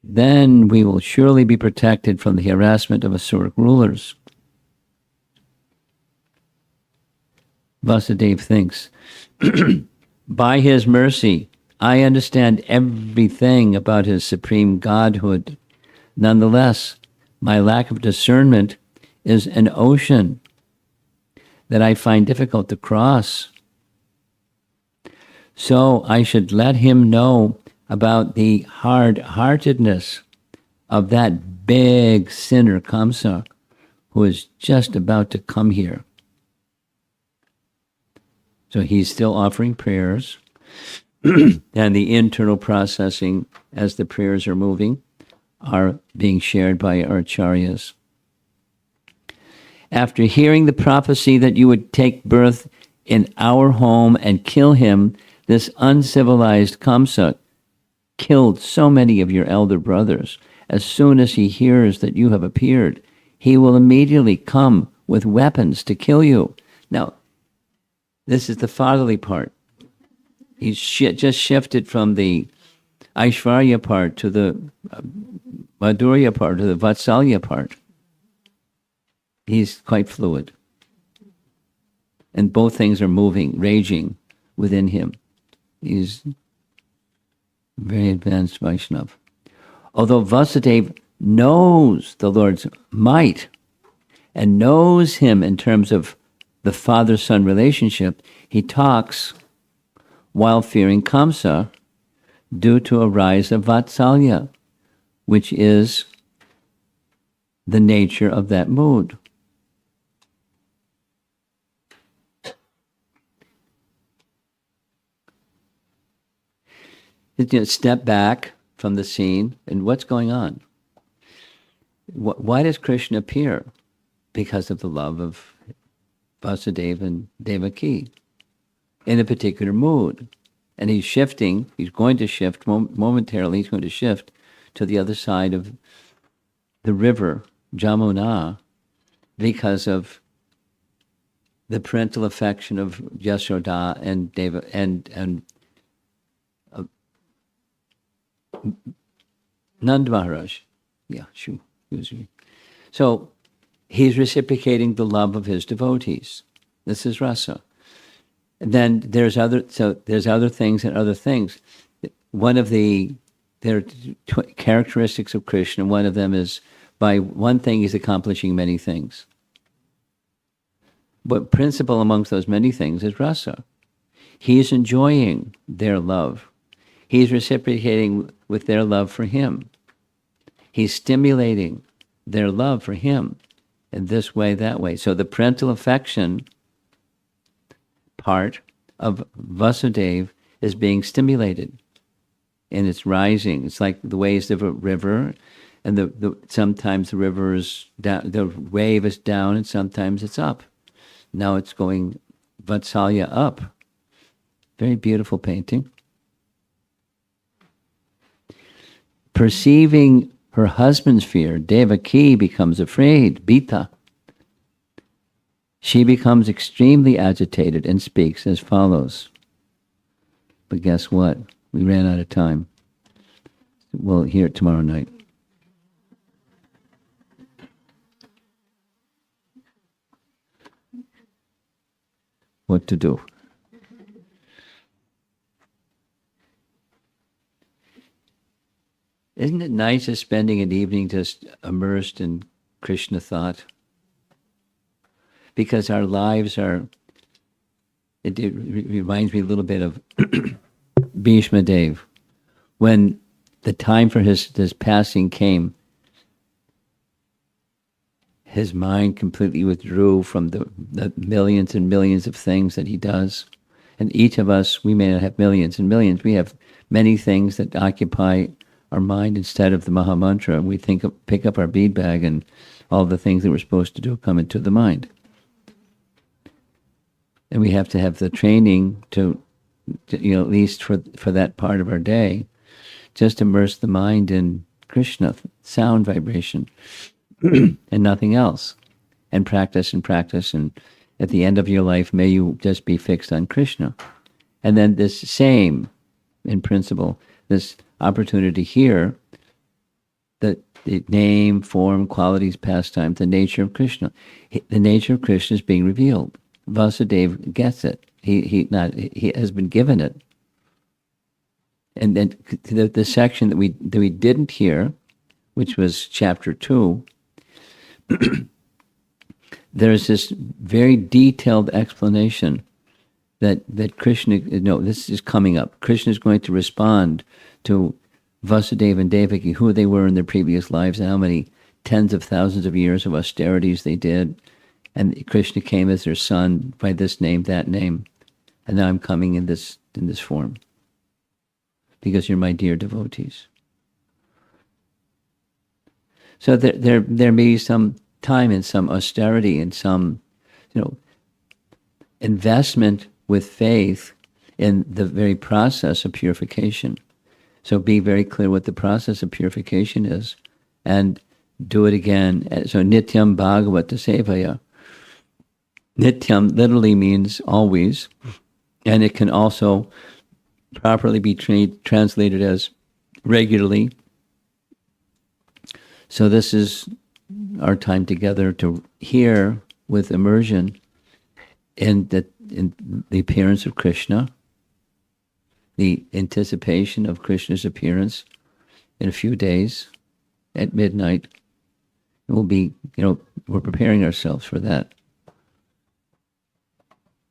Then we will surely be protected from the harassment of Asuric rulers. Vasudeva thinks, by his mercy, I understand everything about his supreme godhood. Nonetheless, my lack of discernment is an ocean that I find difficult to cross. So I should let him know about the hard-heartedness of that big sinner Kamsa, who is just about to come here. So he's still offering prayers, and the internal processing as the prayers are moving are being shared by our acharyas. After hearing the prophecy that you would take birth in our home and kill him, this uncivilized Kamsa killed so many of your elder brothers. As soon as he hears that you have appeared, he will immediately come with weapons to kill you. Now, this is the fatherly part. He's just shifted from the Aishvarya part to the Madhurya part, to the Vatsalya part. He's quite fluid. And both things are moving, raging within him. He's very advanced Vaishnav. Although Vasudeva knows the Lord's might and knows him in terms of the father-son relationship, he talks while fearing Kamsa due to a rise of Vatsalya, which is the nature of that mood. Step back from the scene, and what's going on? Why does Krishna appear? Because of the love of Vasudeva and Devaki in a particular mood. And he's shifting, he's going to shift momentarily, he's going to shift to the other side of the river, Jamuna, because of the parental affection of Yashoda and Deva and Nand Maharaj. Yeah, sure. So he's reciprocating the love of his devotees. This is rasa. And then there's other things and other things. There are characteristics of Krishna. One of them is, by one thing, he's accomplishing many things. But principal amongst those many things is rasa. He's enjoying their love. He's reciprocating with their love for him. He's stimulating their love for him in this way, that way. So the parental affection part of Vasudeva is being stimulated, and it's rising. It's like the waves of a river, and sometimes the river is down, the wave is down, and sometimes it's up. Now it's going Vatsalya up. Very beautiful painting. Perceiving her husband's fear, Devaki becomes afraid, Bita. She becomes extremely agitated and speaks as follows. But guess what? We ran out of time. We'll hear it tomorrow night. What to do? Isn't it nice just spending an evening just immersed in Krishna thought? Because our lives are, it reminds me a little bit of Bhishma Dev. When the time for his passing came, his mind completely withdrew from the millions and millions of things that he does. And each of us, we may not have millions and millions, we have many things that occupy our mind instead of the Maha Mantra. We pick up our bead bag, and all the things that we're supposed to do come into the mind. And we have to have the training to at least for that part of our day, just immerse the mind in Krishna, sound vibration, and nothing else. And practice and practice and At the end of your life, may you just be fixed on Krishna. And then this same, in principle, this opportunity here, that the name, form, qualities, pastime, the nature of Krishna. The nature of Krishna is being revealed. Vasudeva gets it. He has been given it. And then the section that we didn't hear, which was chapter 2, there's this very detailed explanation that Krishna, this is coming up. Krishna is going to respond to Vasudeva and Devaki, who they were in their previous lives, how many tens of thousands of years of austerities they did. And Krishna came as their son by this name, that name. And now I'm coming in this form, because you're my dear devotees. So there may be some time and some austerity and some, investment with faith in the very process of purification. So be very clear what the process of purification is, and do it again. So nityam bhagavata sevaya. Nityam literally means always, and it can also properly be translated as regularly. So this is our time together to hear with immersion in the appearance of Krishna, the anticipation of Krishna's appearance in a few days at midnight. It will be, we're preparing ourselves for that.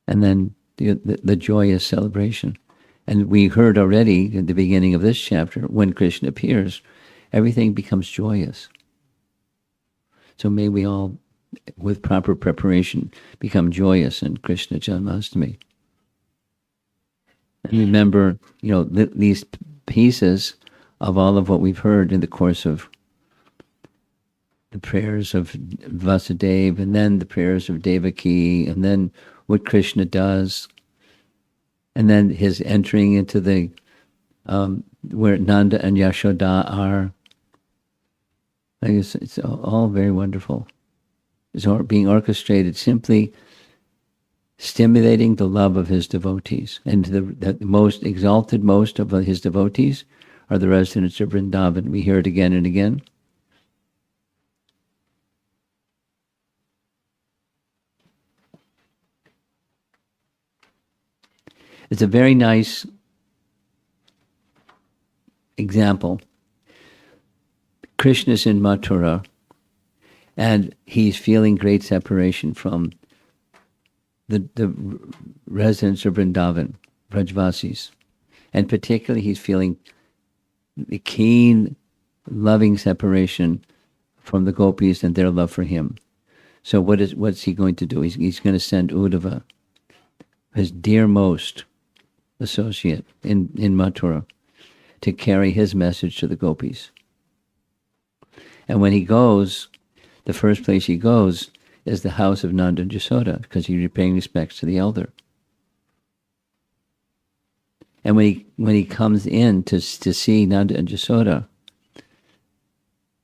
And then the joyous celebration. And we heard already at the beginning of this chapter, when Krishna appears, everything becomes joyous. So may we all, with proper preparation, become joyous in Krishna Janmashtami. And remember, these pieces of all of what we've heard in the course of the prayers of Vasudeva, and then the prayers of Devaki, and then what Krishna does, and then his entering into the where Nanda and Yashoda are. It's all very wonderful. It's all being orchestrated, simply stimulating the love of his devotees. And the most exalted, most of his devotees are the residents of Vrindavan. We hear it again and again. It's a very nice example. Krishna's in Mathura, and he's feeling great separation from the residents of Vrindavan, Vrajvasis. And particularly he's feeling the keen, loving separation from the gopis and their love for him. So what's he going to do? He's going to send Uddhava, his dearmost associate in Mathura, to carry his message to the gopis. And when he goes, the first place he goes is the house of Nanda and Yasoda, because he's paying respects to the elder. And when he comes in to see Nanda and Yasoda,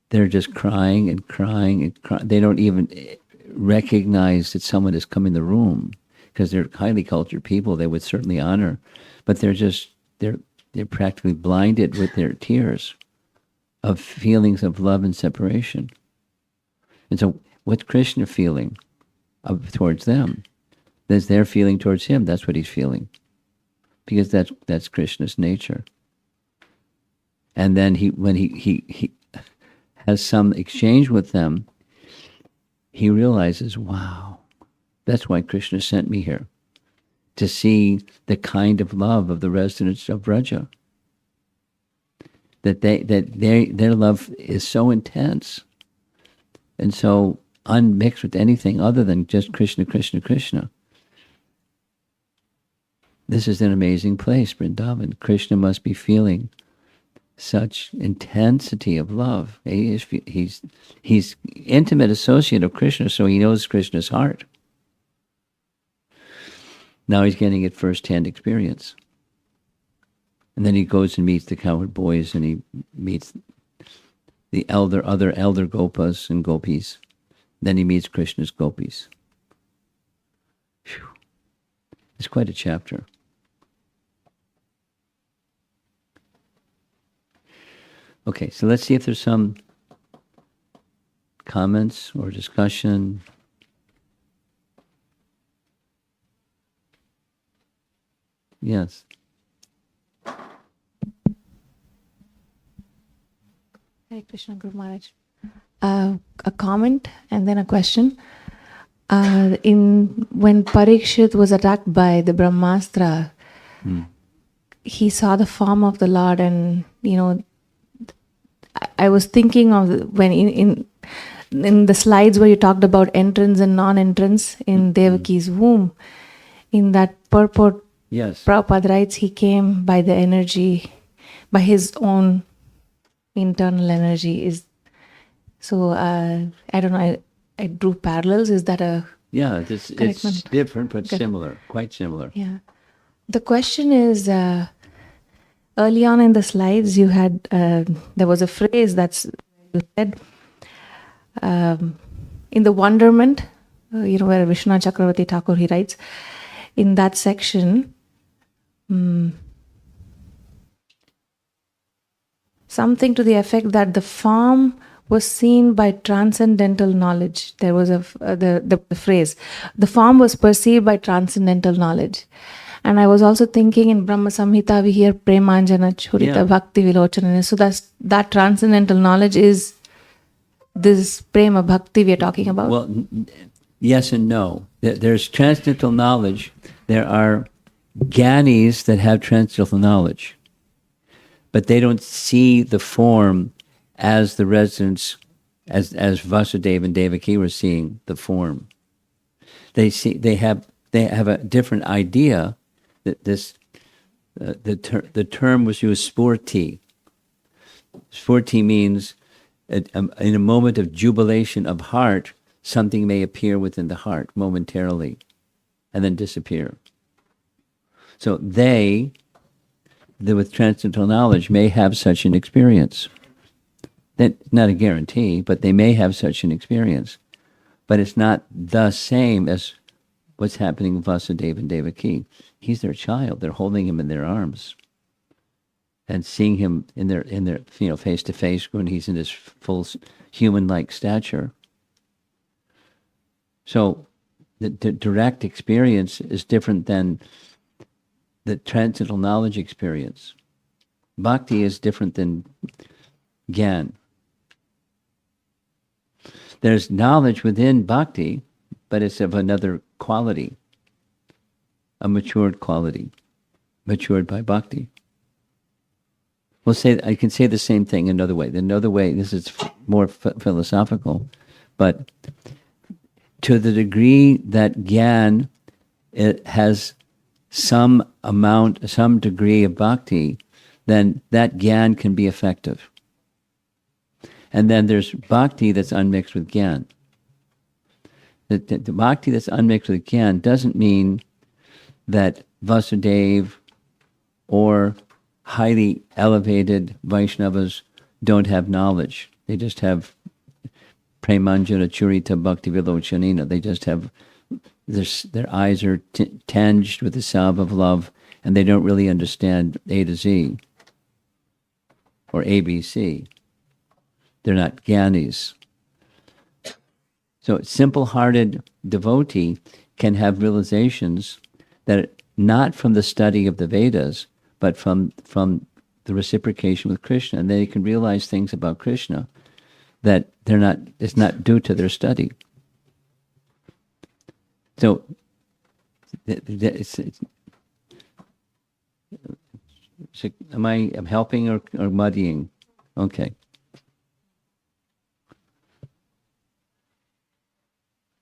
they're just crying and crying and crying. They don't even recognize that someone has come in the room, because they're highly cultured people. They would certainly honor, but they're practically blinded with their tears of feelings of love and separation. And so what's Krishna feeling towards them? That's their feeling towards him. That's what he's feeling, because that's Krishna's nature. And then when he has some exchange with them, he realizes, wow, that's why Krishna sent me here, to see the kind of love of the residents of Vraja. That their love is so intense and so unmixed with anything other than just Krishna, Krishna, Krishna. This is an amazing place, Vrindavan. Krishna must be feeling such intensity of love. He's intimate associate of Krishna, so he knows Krishna's heart. Now he's getting it first-hand experience. And then he goes and meets the cowherd boys, and he meets the other elder gopas and gopis. Then he meets Krishna's gopis. It's quite a chapter. Okay, so let's see if there's some comments or discussion. Yes. Hare Krishna, Guru Maharaj. A comment and then a question. When Parikshit was attacked by the Brahmastra, he saw the form of the Lord, and I was thinking of when in the slides where you talked about entrance and non-entrance in Devaki's womb, in that purport, Yes. Prabhupada writes he came by the energy, by his own internal energy. So I don't know. I drew parallels. Is that a Yeah, it's different but similar, quite similar. Yeah. The question is, early on in the slides, you had there was a phrase you said in the wonderment, where Vishnu Chakravarti Thakur he writes in that section. Something to the effect that the form was seen by transcendental knowledge. There was the phrase, the form was perceived by transcendental knowledge. And I was also thinking in Brahma Samhita we hear Premanjana Churita Bhakti Vilochana. So that transcendental knowledge is this Prema Bhakti we are talking about? Well, yes and no. There's transcendental knowledge. There are Gyanis that have transcendental knowledge, but they don't see the form as the residents, as Vasudeva and Devaki were seeing the form. They have a different idea that the term was used spurti. Spurti means in a moment of jubilation of heart, something may appear within the heart momentarily and then disappear. So they with transcendental knowledge may have such an experience. That's not a guarantee, but they may have such an experience. But it's not the same as what's happening with Vasudeva and Devaki. He's their child. They're holding him in their arms and seeing him in their face to face when he's in his full human-like stature. So the direct experience is different than the transcendental knowledge experience. Bhakti is different than Gyan. There's knowledge within bhakti, but it's of another quality, a matured quality, matured by bhakti. I can say the same thing another way. Another way, this is more philosophical, but to the degree that Gyan, it has some degree of bhakti, then that Gyan can be effective. And then there's bhakti that's unmixed with Gyan. The bhakti that's unmixed with Gyan doesn't mean that Vasudeva or highly elevated Vaishnavas don't have knowledge. They just have Premanjana Churita Bhakti Vilochanina. They just have, their eyes are tinged with the salve of love, and they don't really understand A to Z or ABC. They're not Gyanis. So simple-hearted devotee can have realizations that are not from the study of the Vedas, but from the reciprocation with Krishna. And they can realize things about Krishna that it's not due to their study. So I'm helping or muddying? Okay.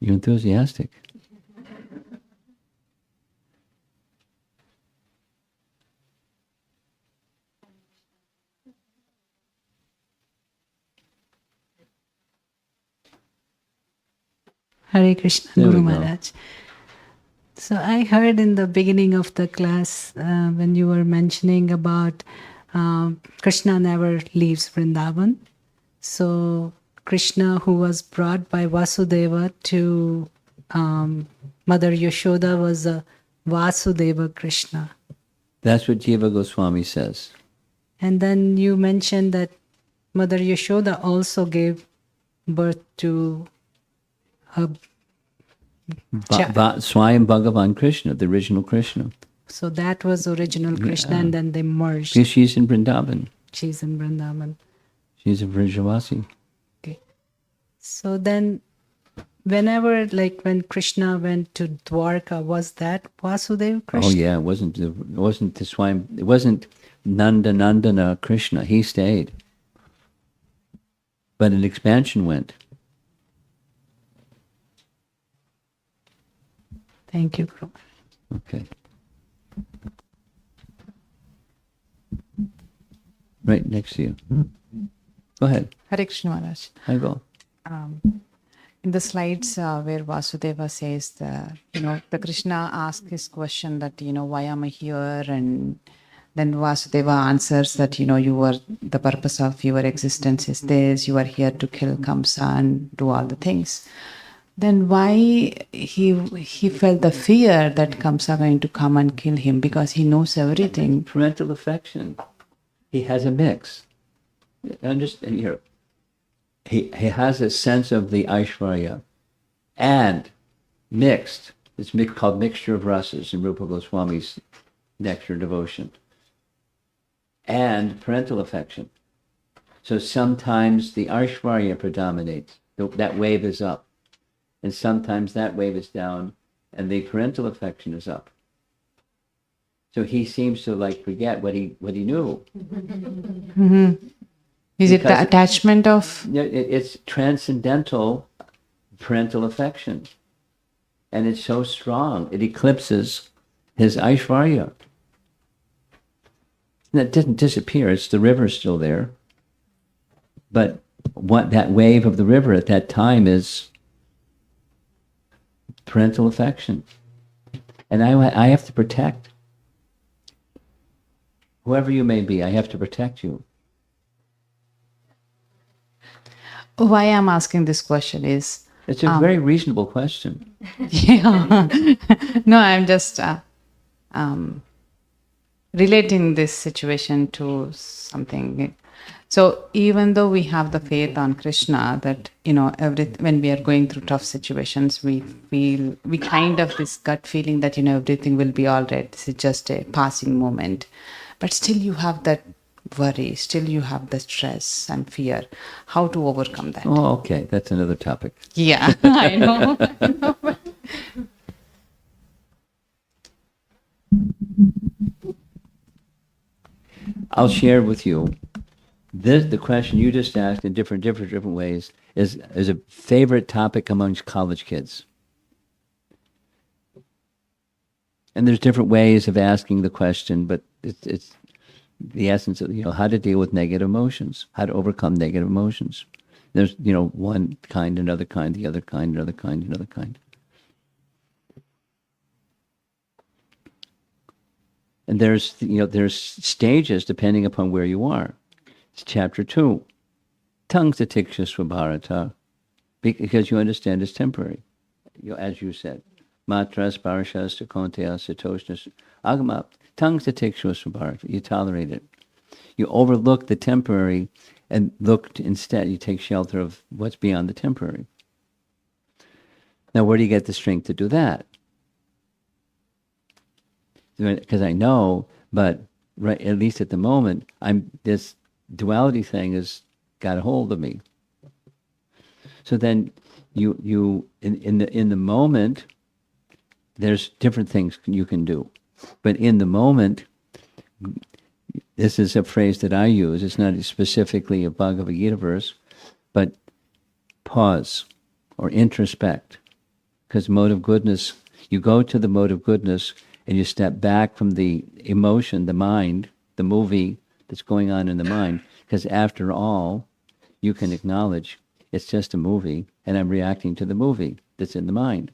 You're enthusiastic. Hare Krishna, There Guru we go. Maharaj. So I heard in the beginning of the class when you were mentioning about Krishna never leaves Vrindavan. So Krishna, who was brought by Vasudeva to Mother Yashoda, was a Vasudeva Krishna. That's what Jiva Goswami says. And then you mentioned that Mother Yashoda also gave birth to a Swayam Bhagavan Krishna, the original Krishna. so that was original Krishna, and then they merged. Because she's in Vrindavan. She's in Vrindavan. She's a Vrajavasi. Okay. So then, whenever, like when Krishna went to Dwarka, was that Vasudeva Krishna? Oh yeah, it wasn't the Swayam. It wasn't Nandana Krishna. He stayed, but an expansion went. Thank you, Guru. Okay. Right next to you. Go ahead. Hare Krishna Maharaj. I go. In the slides where Vasudeva says the Krishna asks his question that, why am I here? And then Vasudeva answers that, you were, the purpose of your existence is this, you are here to kill Kamsa and do all the things. Then why he felt the fear that Kamsa going to come and kill him, because he knows everything. Parental affection. He has a mix. Understand here. He has a sense of the Aishvarya and mixed. It's called mixture of rasas in Rupa Goswami's Nectar Devotion. And parental affection. So sometimes the Aishvarya predominates. That wave is up. And sometimes that wave is down and the parental affection is up. So he seems to forget what he knew. Mm-hmm. Is it the attachment of? It's transcendental parental affection. And it's so strong, it eclipses his Aishvarya. And it didn't disappear, it's the river still there. But what that wave of the river at that time is parental affection. And I have to protect. Whoever you may be, I have to protect you. Why I'm asking this question is... It's a very reasonable question. Yeah. No, I'm just relating this situation to something. So even though we have the faith on Krishna that, when we are going through tough situations, we kind of this gut feeling that, everything will be all right. This is just a passing moment. But still you have that worry, still you have the stress and fear. How to overcome that? Oh, okay. That's another topic. Yeah, I know. I'll share with you. The question you just asked in different ways is a favorite topic amongst college kids. And there's different ways of asking the question, but it's the essence of, how to deal with negative emotions, how to overcome negative emotions. There's, one kind, another kind, the other kind, another kind, another kind. And there's stages depending upon where you are. It's chapter 2. Tongues atiksha swabharata, because you understand it's temporary. As you said. Matras, parashas, konteas, satoshnas, agama. Tongues atiksha swabharata. You tolerate it. You overlook the temporary and instead, you take shelter of what's beyond the temporary. Now, where do you get the strength to do that? Because I know, but right, at least at the moment, this duality thing has got a hold of me. So then, you in the moment, there's different things you can do, but in the moment, this is a phrase that I use. It's not specifically a Bhagavad Gita verse, but pause or introspect, because mode of goodness. You go to the mode of goodness. And you step back from the emotion, the mind, the movie that's going on in the mind. Because after all, you can acknowledge it's just a movie, and I'm reacting to the movie that's in the mind.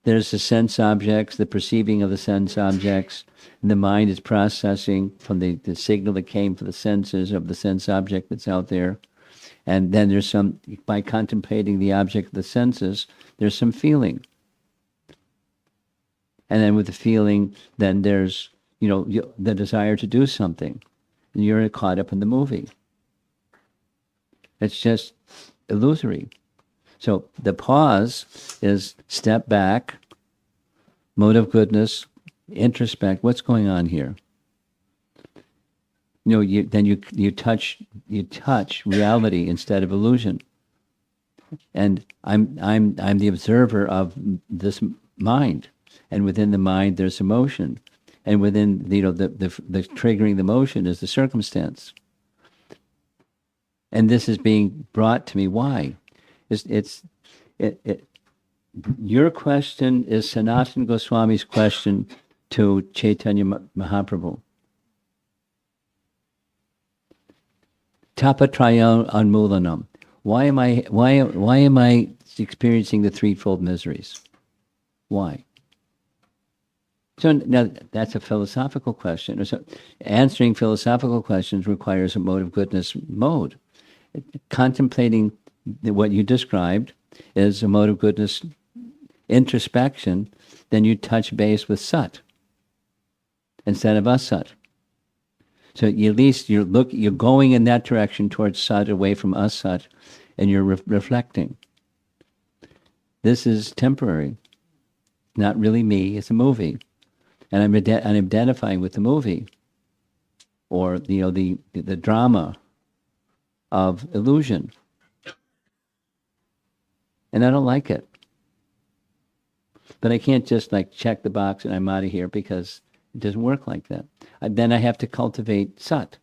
There's the sense objects, the perceiving of the sense objects, and the mind is processing from the signal that came from the senses of the sense object that's out there. And then there's by contemplating the object of the senses, there's some feeling. And then with the feeling, then there's, the desire to do something. And you're caught up in the movie. It's just illusory. So the pause is step back, mode of goodness, introspect. What's going on here? Then you touch reality instead of illusion. And I'm the observer of this mind, and within the mind there's emotion, and within the triggering the motion is the circumstance. And this is being brought to me. Why? Your question is Sanatana Goswami's question to Chaitanya Mahaprabhu. Tapatraya Anmulanam. Why am I experiencing the threefold miseries? Why? So now that's a philosophical question. So answering philosophical questions requires a mode of goodness mode. Contemplating what you described is a mode of goodness introspection. Then you touch base with Sat instead of Asat. So at least you're going in that direction towards Sat, away from Asat, and you're reflecting. This is temporary. Not really me. It's a movie, and I'm identifying with the movie, or the drama of illusion, and I don't like it. But I can't just check the box and I'm out of here, because it doesn't work like that. Then I have to cultivate Sat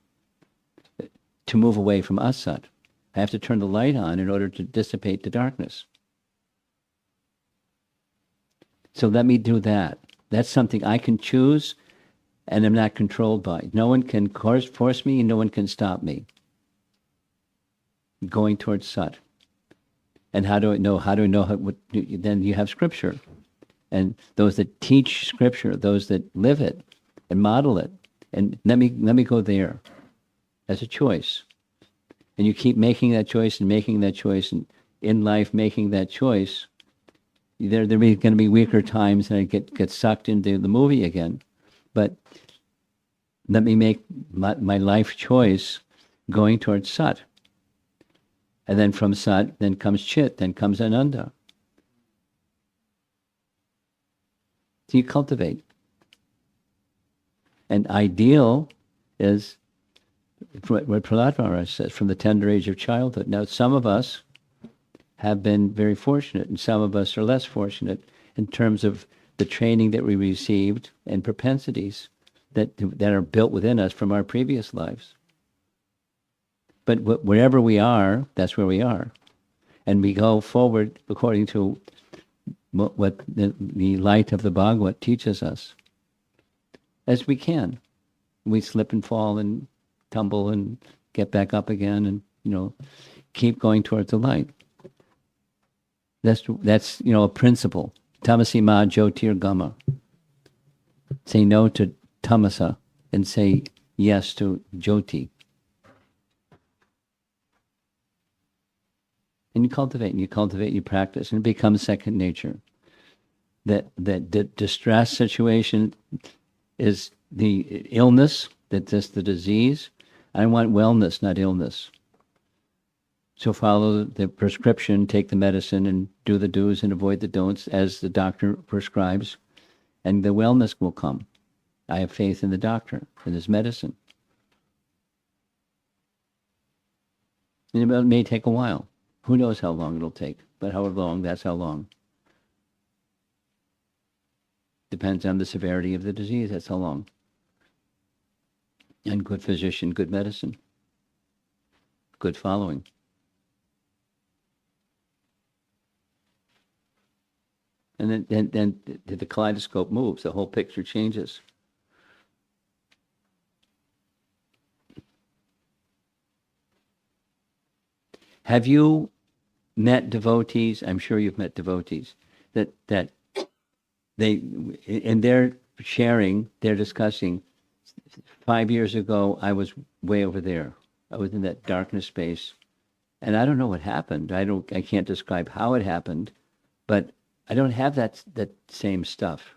to move away from Asat. I have to turn the light on in order to dissipate the darkness. So let me do that. That's something I can choose, and I'm not controlled by. No one can force me, and no one can stop me. Going towards Sat. And how do I know? Then you have Scripture. And those that teach Scripture, those that live it and model it. And let me go there as a choice. And you keep making that choice and making that choice, and in life making that choice. There are going to be weaker times, and I get sucked into the movie again. But let me make my life choice going towards Sat. And then from Sat, then comes Chit, then comes Ananda. So you cultivate. And ideal is what Prahlad Maharaj says, from the tender age of childhood. Now, some of us have been very fortunate, and some of us are less fortunate in terms of the training that we received and propensities that are built within us from our previous lives. But wherever we are, that's where we are. And we go forward according to what the light of the Bhagavad teaches us, as we can. We slip and fall and tumble and get back up again, and keep going towards the light. That's a principle. Tamasi ma jyotir gama. Say no to tamasa and say yes to jyoti. And you cultivate, you practice, and it becomes second nature. That distress situation is the illness, that's the disease. I want wellness, not illness. So follow the prescription, take the medicine, and do the do's and avoid the don'ts as the doctor prescribes, and the wellness will come. I have faith in the doctor, in his medicine. And it may take a while. Who knows how long it'll take, but however long, that's how long. Depends on the severity of the disease, that's how long. And good physician, good medicine, good following. And then the kaleidoscope moves, the whole picture changes. Have you met devotees? I'm sure you've met devotees that they, in their sharing, they're discussing, 5 years ago, I was way over there. I was in that darkness space, and I don't know what happened. I can't describe how it happened, but I don't have that same stuff.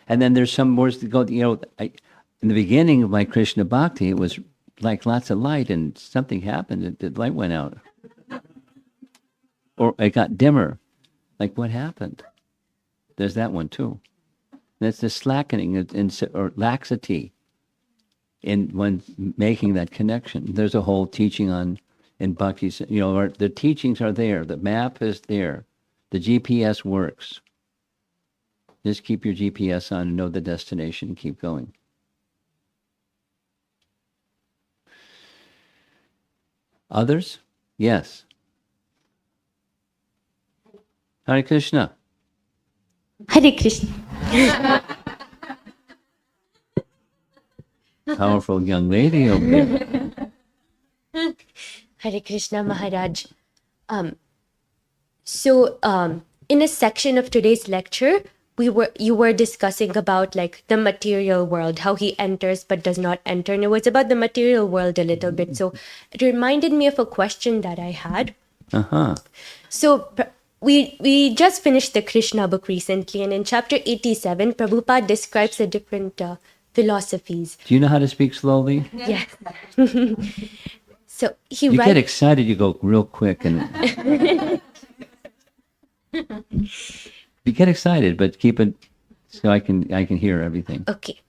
And then there's some more to go. In the beginning of my Krishna Bhakti, it was like lots of light, and something happened. The light went out, or it got dimmer. Like what happened? There's that one too. That's the slackening or laxity in when making that connection. There's a whole teaching in Bhakti. The teachings are there. The map is there. The GPS works. Just keep your GPS on and know the destination and keep going. Others? Yes. Hare Krishna. Hare Krishna. Powerful young lady over there. Hare Krishna Maharaj. In a section of today's lecture, you were discussing about like the material world, how he enters but does not enter, and it was about the material world a little bit. So it reminded me of a question that I had. So we just finished the Krishna book recently, and in chapter 87, Prabhupada describes the different philosophies. Do you know how to speak slowly? Yes. So he You writes. get excited, you go real quick, and you get excited, but keep it so I can hear everything. Okay.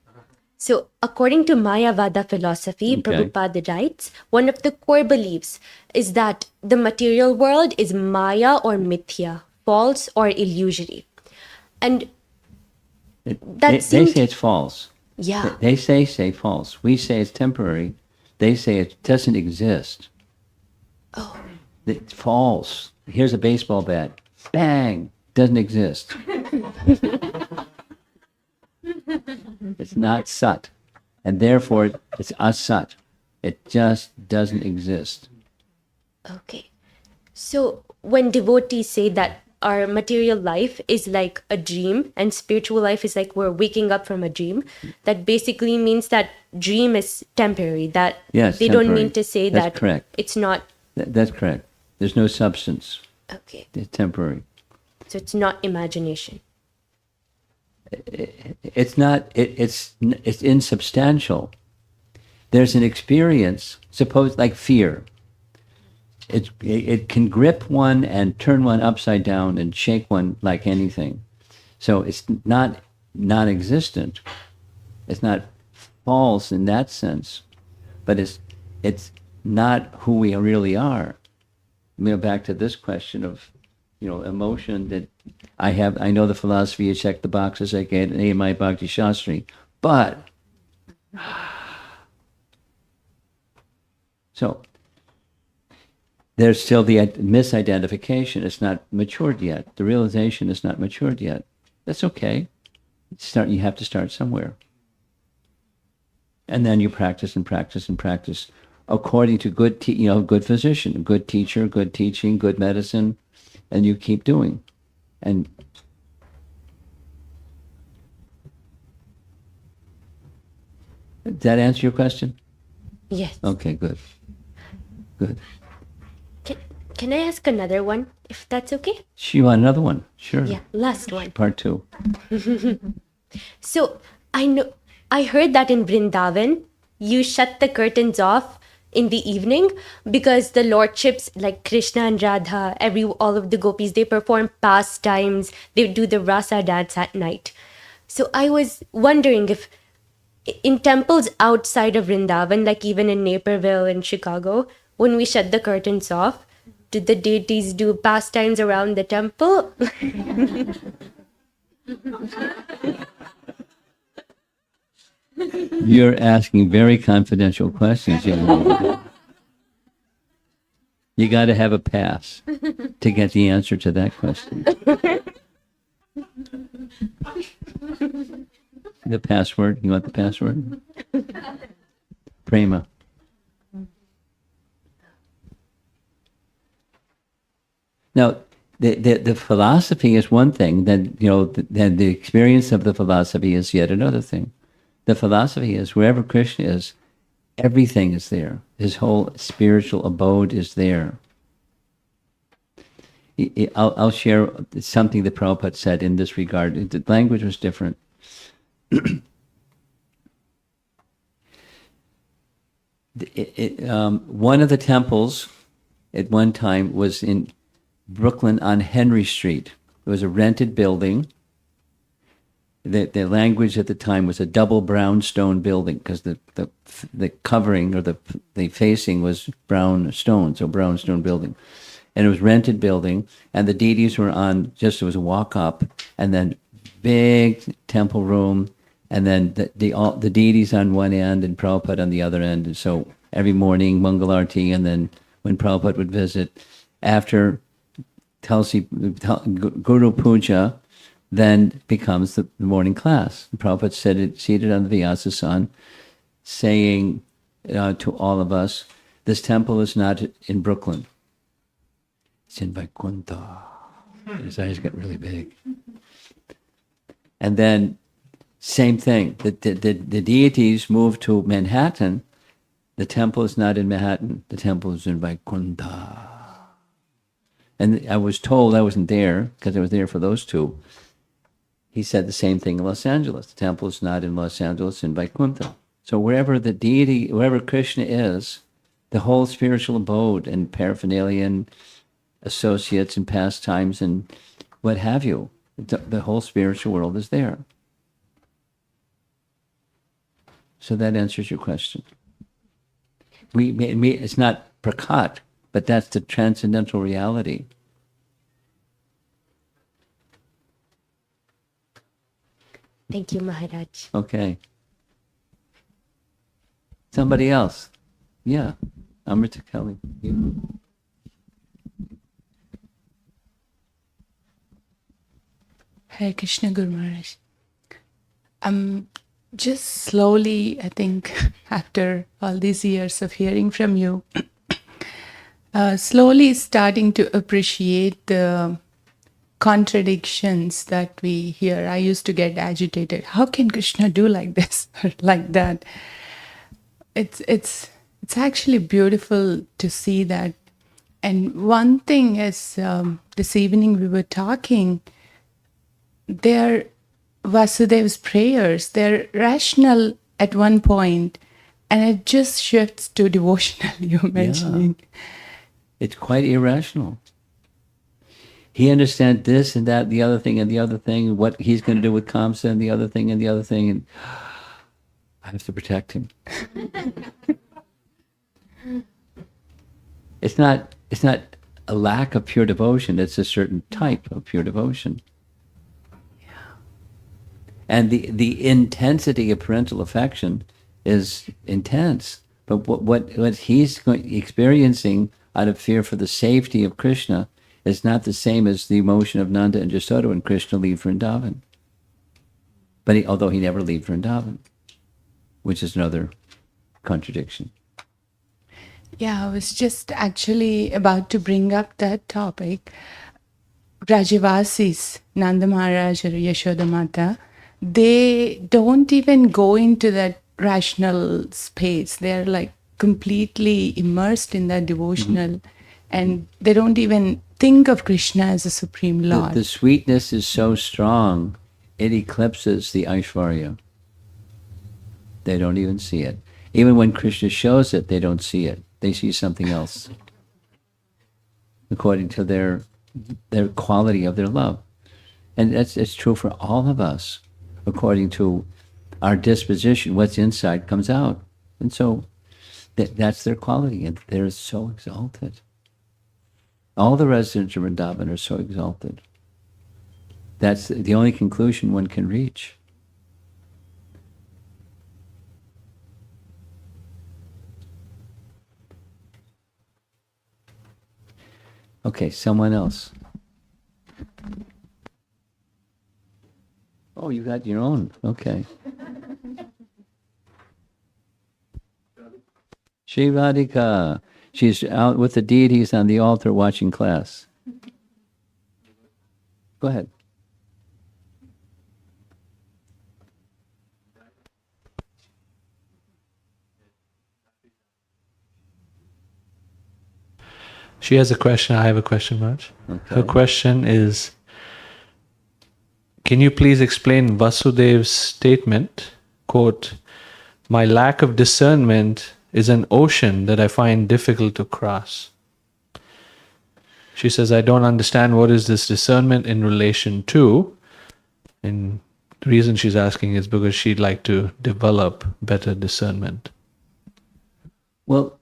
So, according to Mayavada philosophy, Okay. Prabhupada writes, one of the core beliefs is that the material world is Maya or Mithya, false or illusory. And They seemed- say it's false. yeah, They say false. We say it's temporary. They say it doesn't exist. Oh. It's false. Here's a baseball bat. Bang! Doesn't exist. It's not sat. And therefore, it's asat. It just doesn't exist. okay. So, when devotees say that our material life is like a dream and spiritual life is like we're waking up from a dream, that basically means that dream is temporary, that Yes, they don't temporary. mean to say That's that correct. it's not. That's correct. There's no substance. Okay. It's temporary. So, it's not imagination. It's not. It's insubstantial. There's an experience. Suppose like fear. It can grip one and turn one upside down and shake one like anything. So it's not non-existent. It's not false in that sense, but it's not who we really are. Back to this question of, emotion that I know the philosophy, you check the boxes, I get an A in my Bhakti Shastri, but so there's still the misidentification. It's not matured yet. The realization is not matured yet. That's okay. You have to start somewhere. And then you practice and practice and practice according to good physician, good teacher, good teaching, good medicine, and you keep doing. And did that answer your question? Yes. Okay, good. Good. Can I ask another one, if that's okay? You want another one? Sure. Yeah, last one. Part 2. So I heard that in Vrindavan, you shut the curtains off in the evening because the lordships like Krishna and Radha, all of the gopis, they perform pastimes, they do the rasa dance at night. So I was wondering if in temples outside of Vrindavan, like even in Naperville in Chicago, when we shut the curtains off, did the deities do pastimes around the temple? You're asking very confidential questions, young lady. You got to have a pass to get the answer to that question. The password? You want the password? Prema. Now, the philosophy is one thing. Then then the experience of the philosophy is yet another thing. The philosophy is wherever Krishna is, everything is there. His whole spiritual abode is there. I'll share something that Prabhupada said in this regard. The language was different. One of the temples at one time was in Brooklyn on Henry Street. It was a rented building. The language at the time was a double brownstone building because the covering or the facing was brown stone, so brownstone building. And it was rented building, and the deities were on, just it was a walk up, and then big temple room, and then the deities on one end and Prabhupada on the other end. And so every morning, Mangalarti, and then when Prabhupada would visit, after Guru Puja, then becomes the morning class. Prabhupada seated on the Vyasa-san, saying to all of us, this temple is not in Brooklyn. It's in Vaikuntha. His eyes got really big. And then, same thing. The deities moved to Manhattan. The temple is not in Manhattan. The temple is in Vaikuntha. And I was told, I wasn't there, because I was there for those two. He said the same thing in Los Angeles. The temple is not in Los Angeles, in Vaikuntha. So wherever the deity, wherever Krishna is, the whole spiritual abode and paraphernalia and associates and pastimes and what have you, the whole spiritual world is there. So that answers your question. It's not prakat, but that's the transcendental reality. Thank you, Maharaj. Okay. Somebody else. Yeah. Amrita Kelly. You. Hare Krishna Guru Maharaj. Just slowly, I think, after all these years of hearing from you, slowly starting to appreciate the contradictions that we hear. I used to get agitated. How can Krishna do like this or like that? It's actually beautiful to see that. And one thing is, this evening we were talking, they're Vasudeva's prayers, they're rational at one point, and it just shifts to devotional, you're mentioning. Yeah. It's quite irrational. He understands this and that, the other thing and the other thing, what he's going to do with Kamsa and the other thing and the other thing, and I have to protect him. It's not a lack of pure devotion, it's a certain type of pure devotion. And the intensity of parental affection is intense. But what he's experiencing out of fear for the safety of Krishna is not the same as the emotion of Nanda and Jasoda when Krishna leave Vrindavan. But although he never leave Vrindavan, which is another contradiction. Yeah, I was just actually about to bring up that topic. Rajavasis, Nanda Maharaj or Yashoda Mata, they don't even go into that rational space. They're like completely immersed in that devotional, and they don't even think of Krishna as a supreme Lord. The sweetness is so strong, it eclipses the Aishvarya. They don't even see it. Even when Krishna shows it, they don't see it. They see something else, according to their quality of their love. And it's true for all of us. According to our disposition, what's inside comes out. And so that's their quality, and they're so exalted. All the residents of Vrindavan are so exalted. That's the only conclusion one can reach. Okay, someone else. Oh, you got your own. Okay. Shri Radhika. She's out with the deities on the altar watching class. Go ahead. She has a question. I have a question, Raj. Okay. Her question is, can you please explain Vasudev's statement, quote, "My lack of discernment is an ocean that I find difficult to cross." She says, I don't understand what is this discernment in relation to. And the reason she's asking is because she'd like to develop better discernment. Well,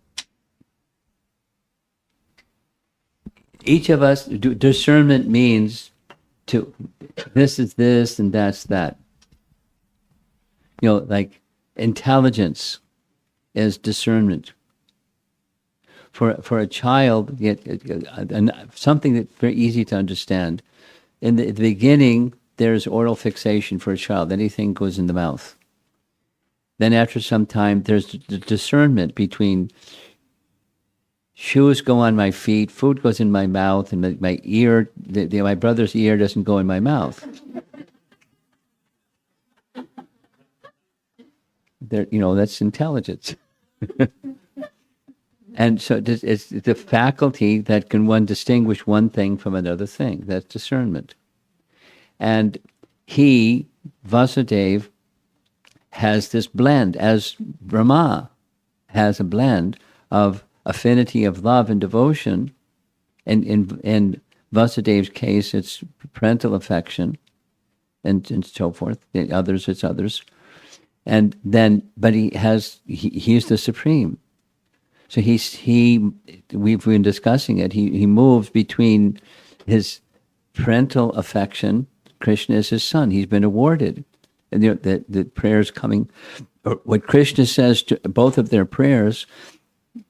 each of us, discernment means to, this is this and that's that. You know, like intelligence is discernment. For a child, something that's very easy to understand. In the beginning, there's oral fixation for a child. Anything goes in the mouth. Then after some time, there's the discernment between shoes go on my feet, food goes in my mouth, and my ear, my brother's ear doesn't go in my mouth. There, that's intelligence. And so it's the faculty that can one distinguish one thing from another thing. That's discernment. And he, Vasudeva, has this blend, as Brahma has a blend of affinity of love and devotion. And in Vasudeva's case, it's parental affection and so forth. The others, it's others. And then, but he's the supreme. So we've been discussing it. He moves between his parental affection. Krishna is his son. He's been awarded. And the prayers coming, or what Krishna says to both of their prayers,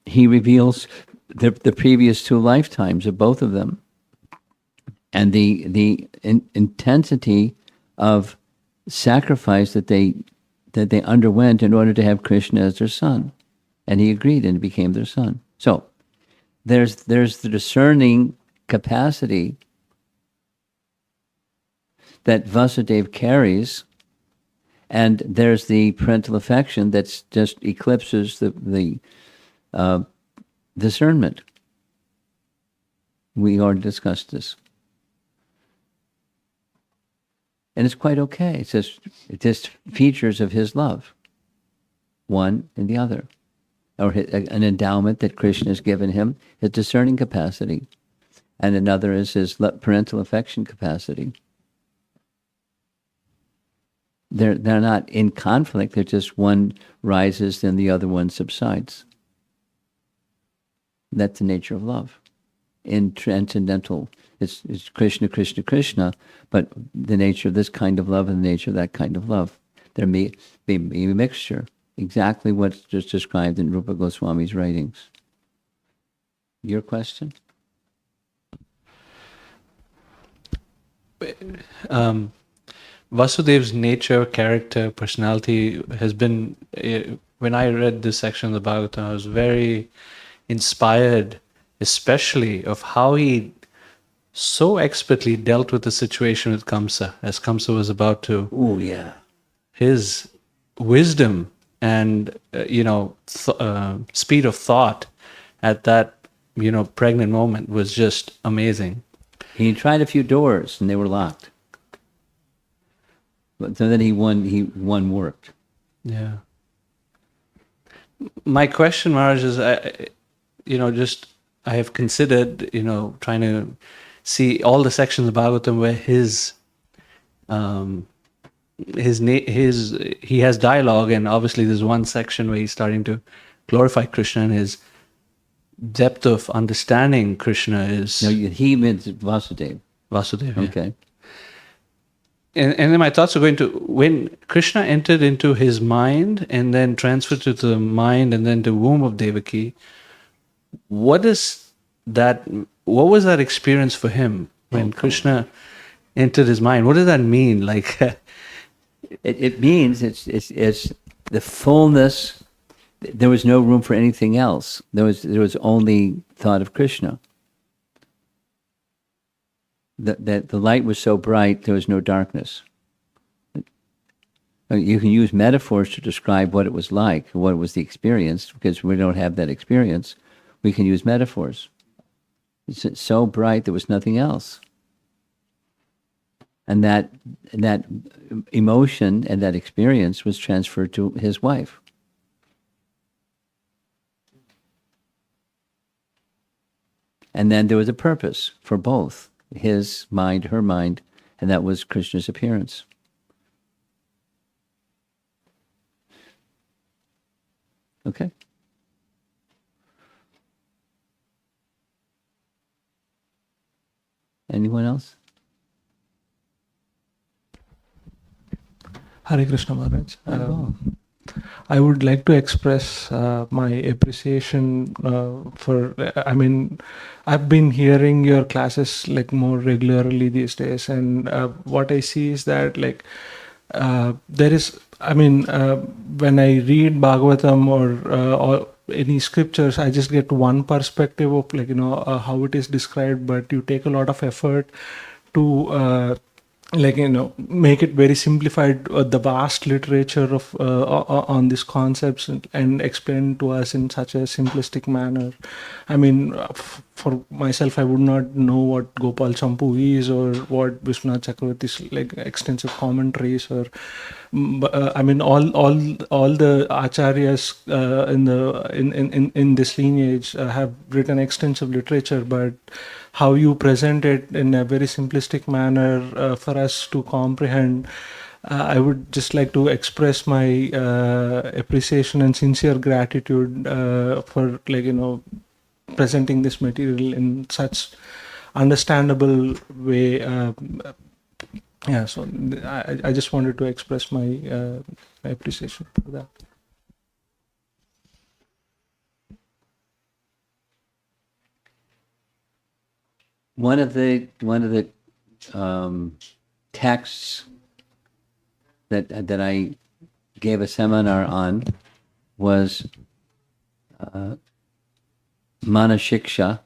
he reveals the previous two lifetimes of both of them. And the intensity of sacrifice that they underwent in order to have Krishna as their son. And he agreed and became their son. So there's the discerning capacity that Vasudeva carries, and there's the parental affection that's just eclipses the discernment. We already discussed this. And it's quite okay. It's just features of his love, one and the other. Or an endowment that Krishna has given him, his discerning capacity. And another is his parental affection capacity. They're not in conflict, they're just one rises and the other one subsides. That's the nature of love. In Transcendental, it's Krishna, Krishna, Krishna, but the nature of this kind of love and the nature of that kind of love. There may be a mixture. Exactly what's just described in Rupa Goswami's writings. Your question? Vasudeva's nature, character, personality has been, when I read this section of the Bhagavatam, I was very inspired, especially of how he so expertly dealt with the situation with Kamsa, as Kamsa was about to. Oh, yeah. His wisdom and speed of thought at that pregnant moment was just amazing. He tried a few doors and they were locked, but so then one worked. Yeah. My question, Maharaj, is I have considered trying to see all the sections of Bhagavatam where he has dialogue, and obviously there's one section where he's starting to glorify Krishna, and his depth of understanding Krishna is... No, he means Vasudeva. Vasudeva. Yeah. Okay. And then my thoughts are going to, when Krishna entered into his mind and then transferred to the mind and then the womb of Devaki, what was that experience for him when Krishna entered his mind? What does that mean? Like... It means it's the fullness. There was no room for anything else. There was only thought of Krishna. The light was so bright there was no darkness. You can use metaphors to describe what it was like, what was the experience, because we don't have that experience. We can use metaphors. It's so bright there was nothing else. And that emotion and that experience was transferred to his wife. And then there was a purpose for both, his mind, her mind, and that was Krishna's appearance. Okay? Anyone else? Hare Krishna Maharaj. Oh. I would like to express my appreciation for, I mean, I've been hearing your classes like more regularly these days, and what I see is that like there is, I mean, when I read Bhagavatam or any scriptures, I just get one perspective of like, how it is described, but you take a lot of effort to make it very simplified, the vast literature of on these concepts, and explain to us in such a simplistic manner. I mean, for myself, I would not know what Gopal Champu is or what Vishwanath Chakravarti's like extensive commentaries, or I mean all the acharyas in this lineage have written extensive literature, but how you present it in a very simplistic manner for us to comprehend, I would just like to express my appreciation and sincere gratitude for presenting this material in such understandable way. So I just wanted to express my appreciation for that. One of the texts that I gave a seminar on was Mana Shiksha.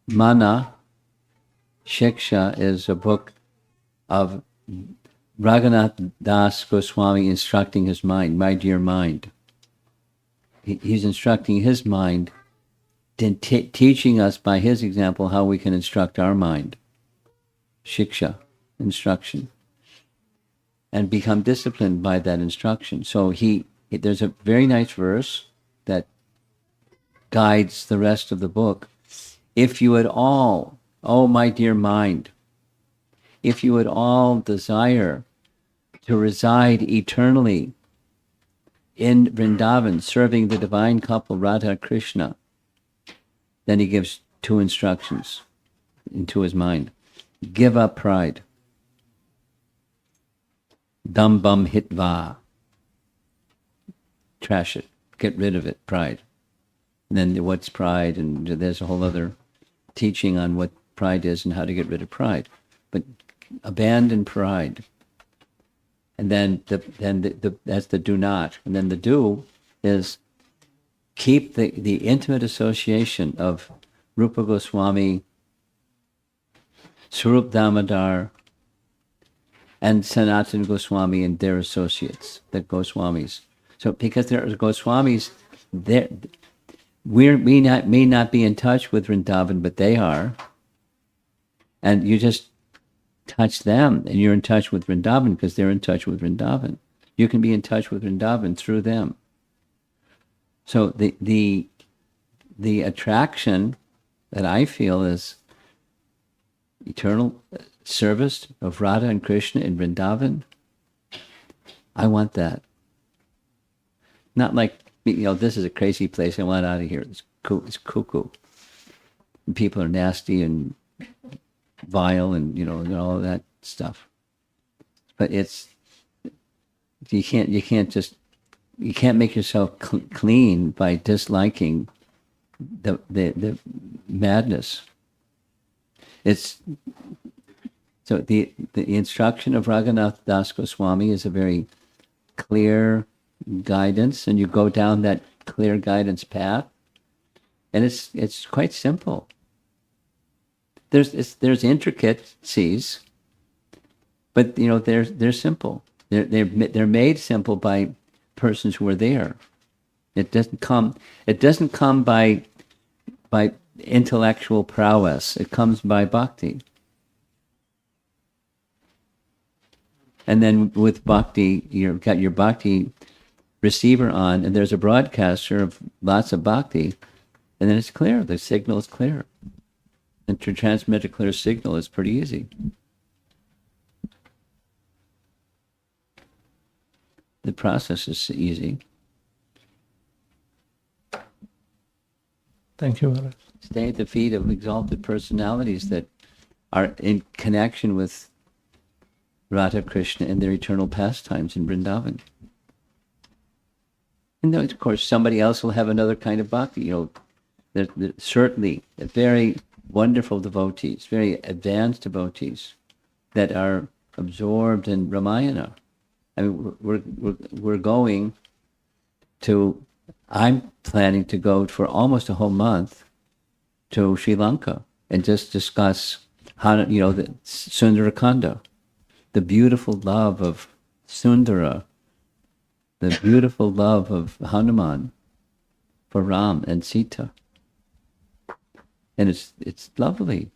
Mana Shiksha is a book of Raghunath Das Goswami instructing his mind, my dear mind. He's instructing his mind, teaching us by his example how we can instruct our mind. Shiksha, instruction. And become disciplined by that instruction. So there's a very nice verse that guides the rest of the book. If you at all, oh my dear mind, if you at all desire to reside eternally in Vrindavan, serving the divine couple Radha Krishna, then he gives two instructions into his mind. Give up pride. Dam bum hitva. Trash it. Get rid of it, pride. And then what's pride? And there's a whole other teaching on what pride is and how to get rid of pride. But abandon pride. And then that's the do not. And then the do is keep the intimate association of Rupa Goswami, Swarup Damodar, and Sanatana Goswami and their associates, the Goswamis. So because there are Goswamis, we may not be in touch with Vrindavan, but they are. And you just touch them, and you're in touch with Vrindavan because they're in touch with Vrindavan. You can be in touch with Vrindavan through them. So the attraction that I feel is eternal service of Radha and Krishna in Vrindavan. I want that. Not like, this is a crazy place, I want out of here. It's cuckoo. And people are nasty and vile and, and all of that stuff. But you can't make yourself clean by disliking the madness. So the instruction of Raghunath Das Goswami is a very clear guidance, and you go down that clear guidance path, and it's quite simple. There's intricacies, but they're simple. They're made simple by persons who are there. It doesn't come by intellectual prowess. It comes by bhakti. And then with bhakti, you've got your bhakti receiver on, and there's a broadcaster of lots of bhakti, and then it's clear. The signal is clear. And to transmit a clear signal is pretty easy. The process is easy. Thank you, Maharaj. Stay at the feet of exalted personalities that are in connection with Radha Krishna and their eternal pastimes in Vrindavan. And then, of course, somebody else will have another kind of bhakti. There's certainly very wonderful devotees, very advanced devotees that are absorbed in Ramayana. I mean, we're going to. I'm planning to go for almost a whole month to Sri Lanka and just discuss how the Sundarakanda, the beautiful love of Sundara, the beautiful love of Hanuman for Ram and Sita. And it's lovely.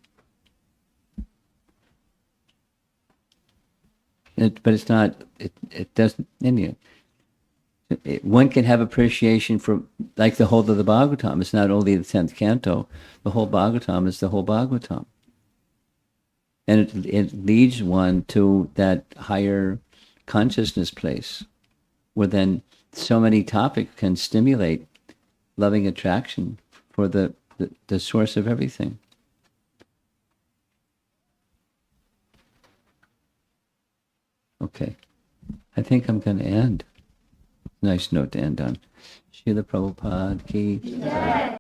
But it's not, it doesn't, one can have appreciation for, like the whole of the Bhagavatam. It's not only the 10th canto, the whole Bhagavatam is the whole Bhagavatam. And it leads one to that higher consciousness place, where then so many topics can stimulate loving attraction for the source of everything. Okay. I think I'm going to end. Nice note to end on. Srila Prabhupada ki.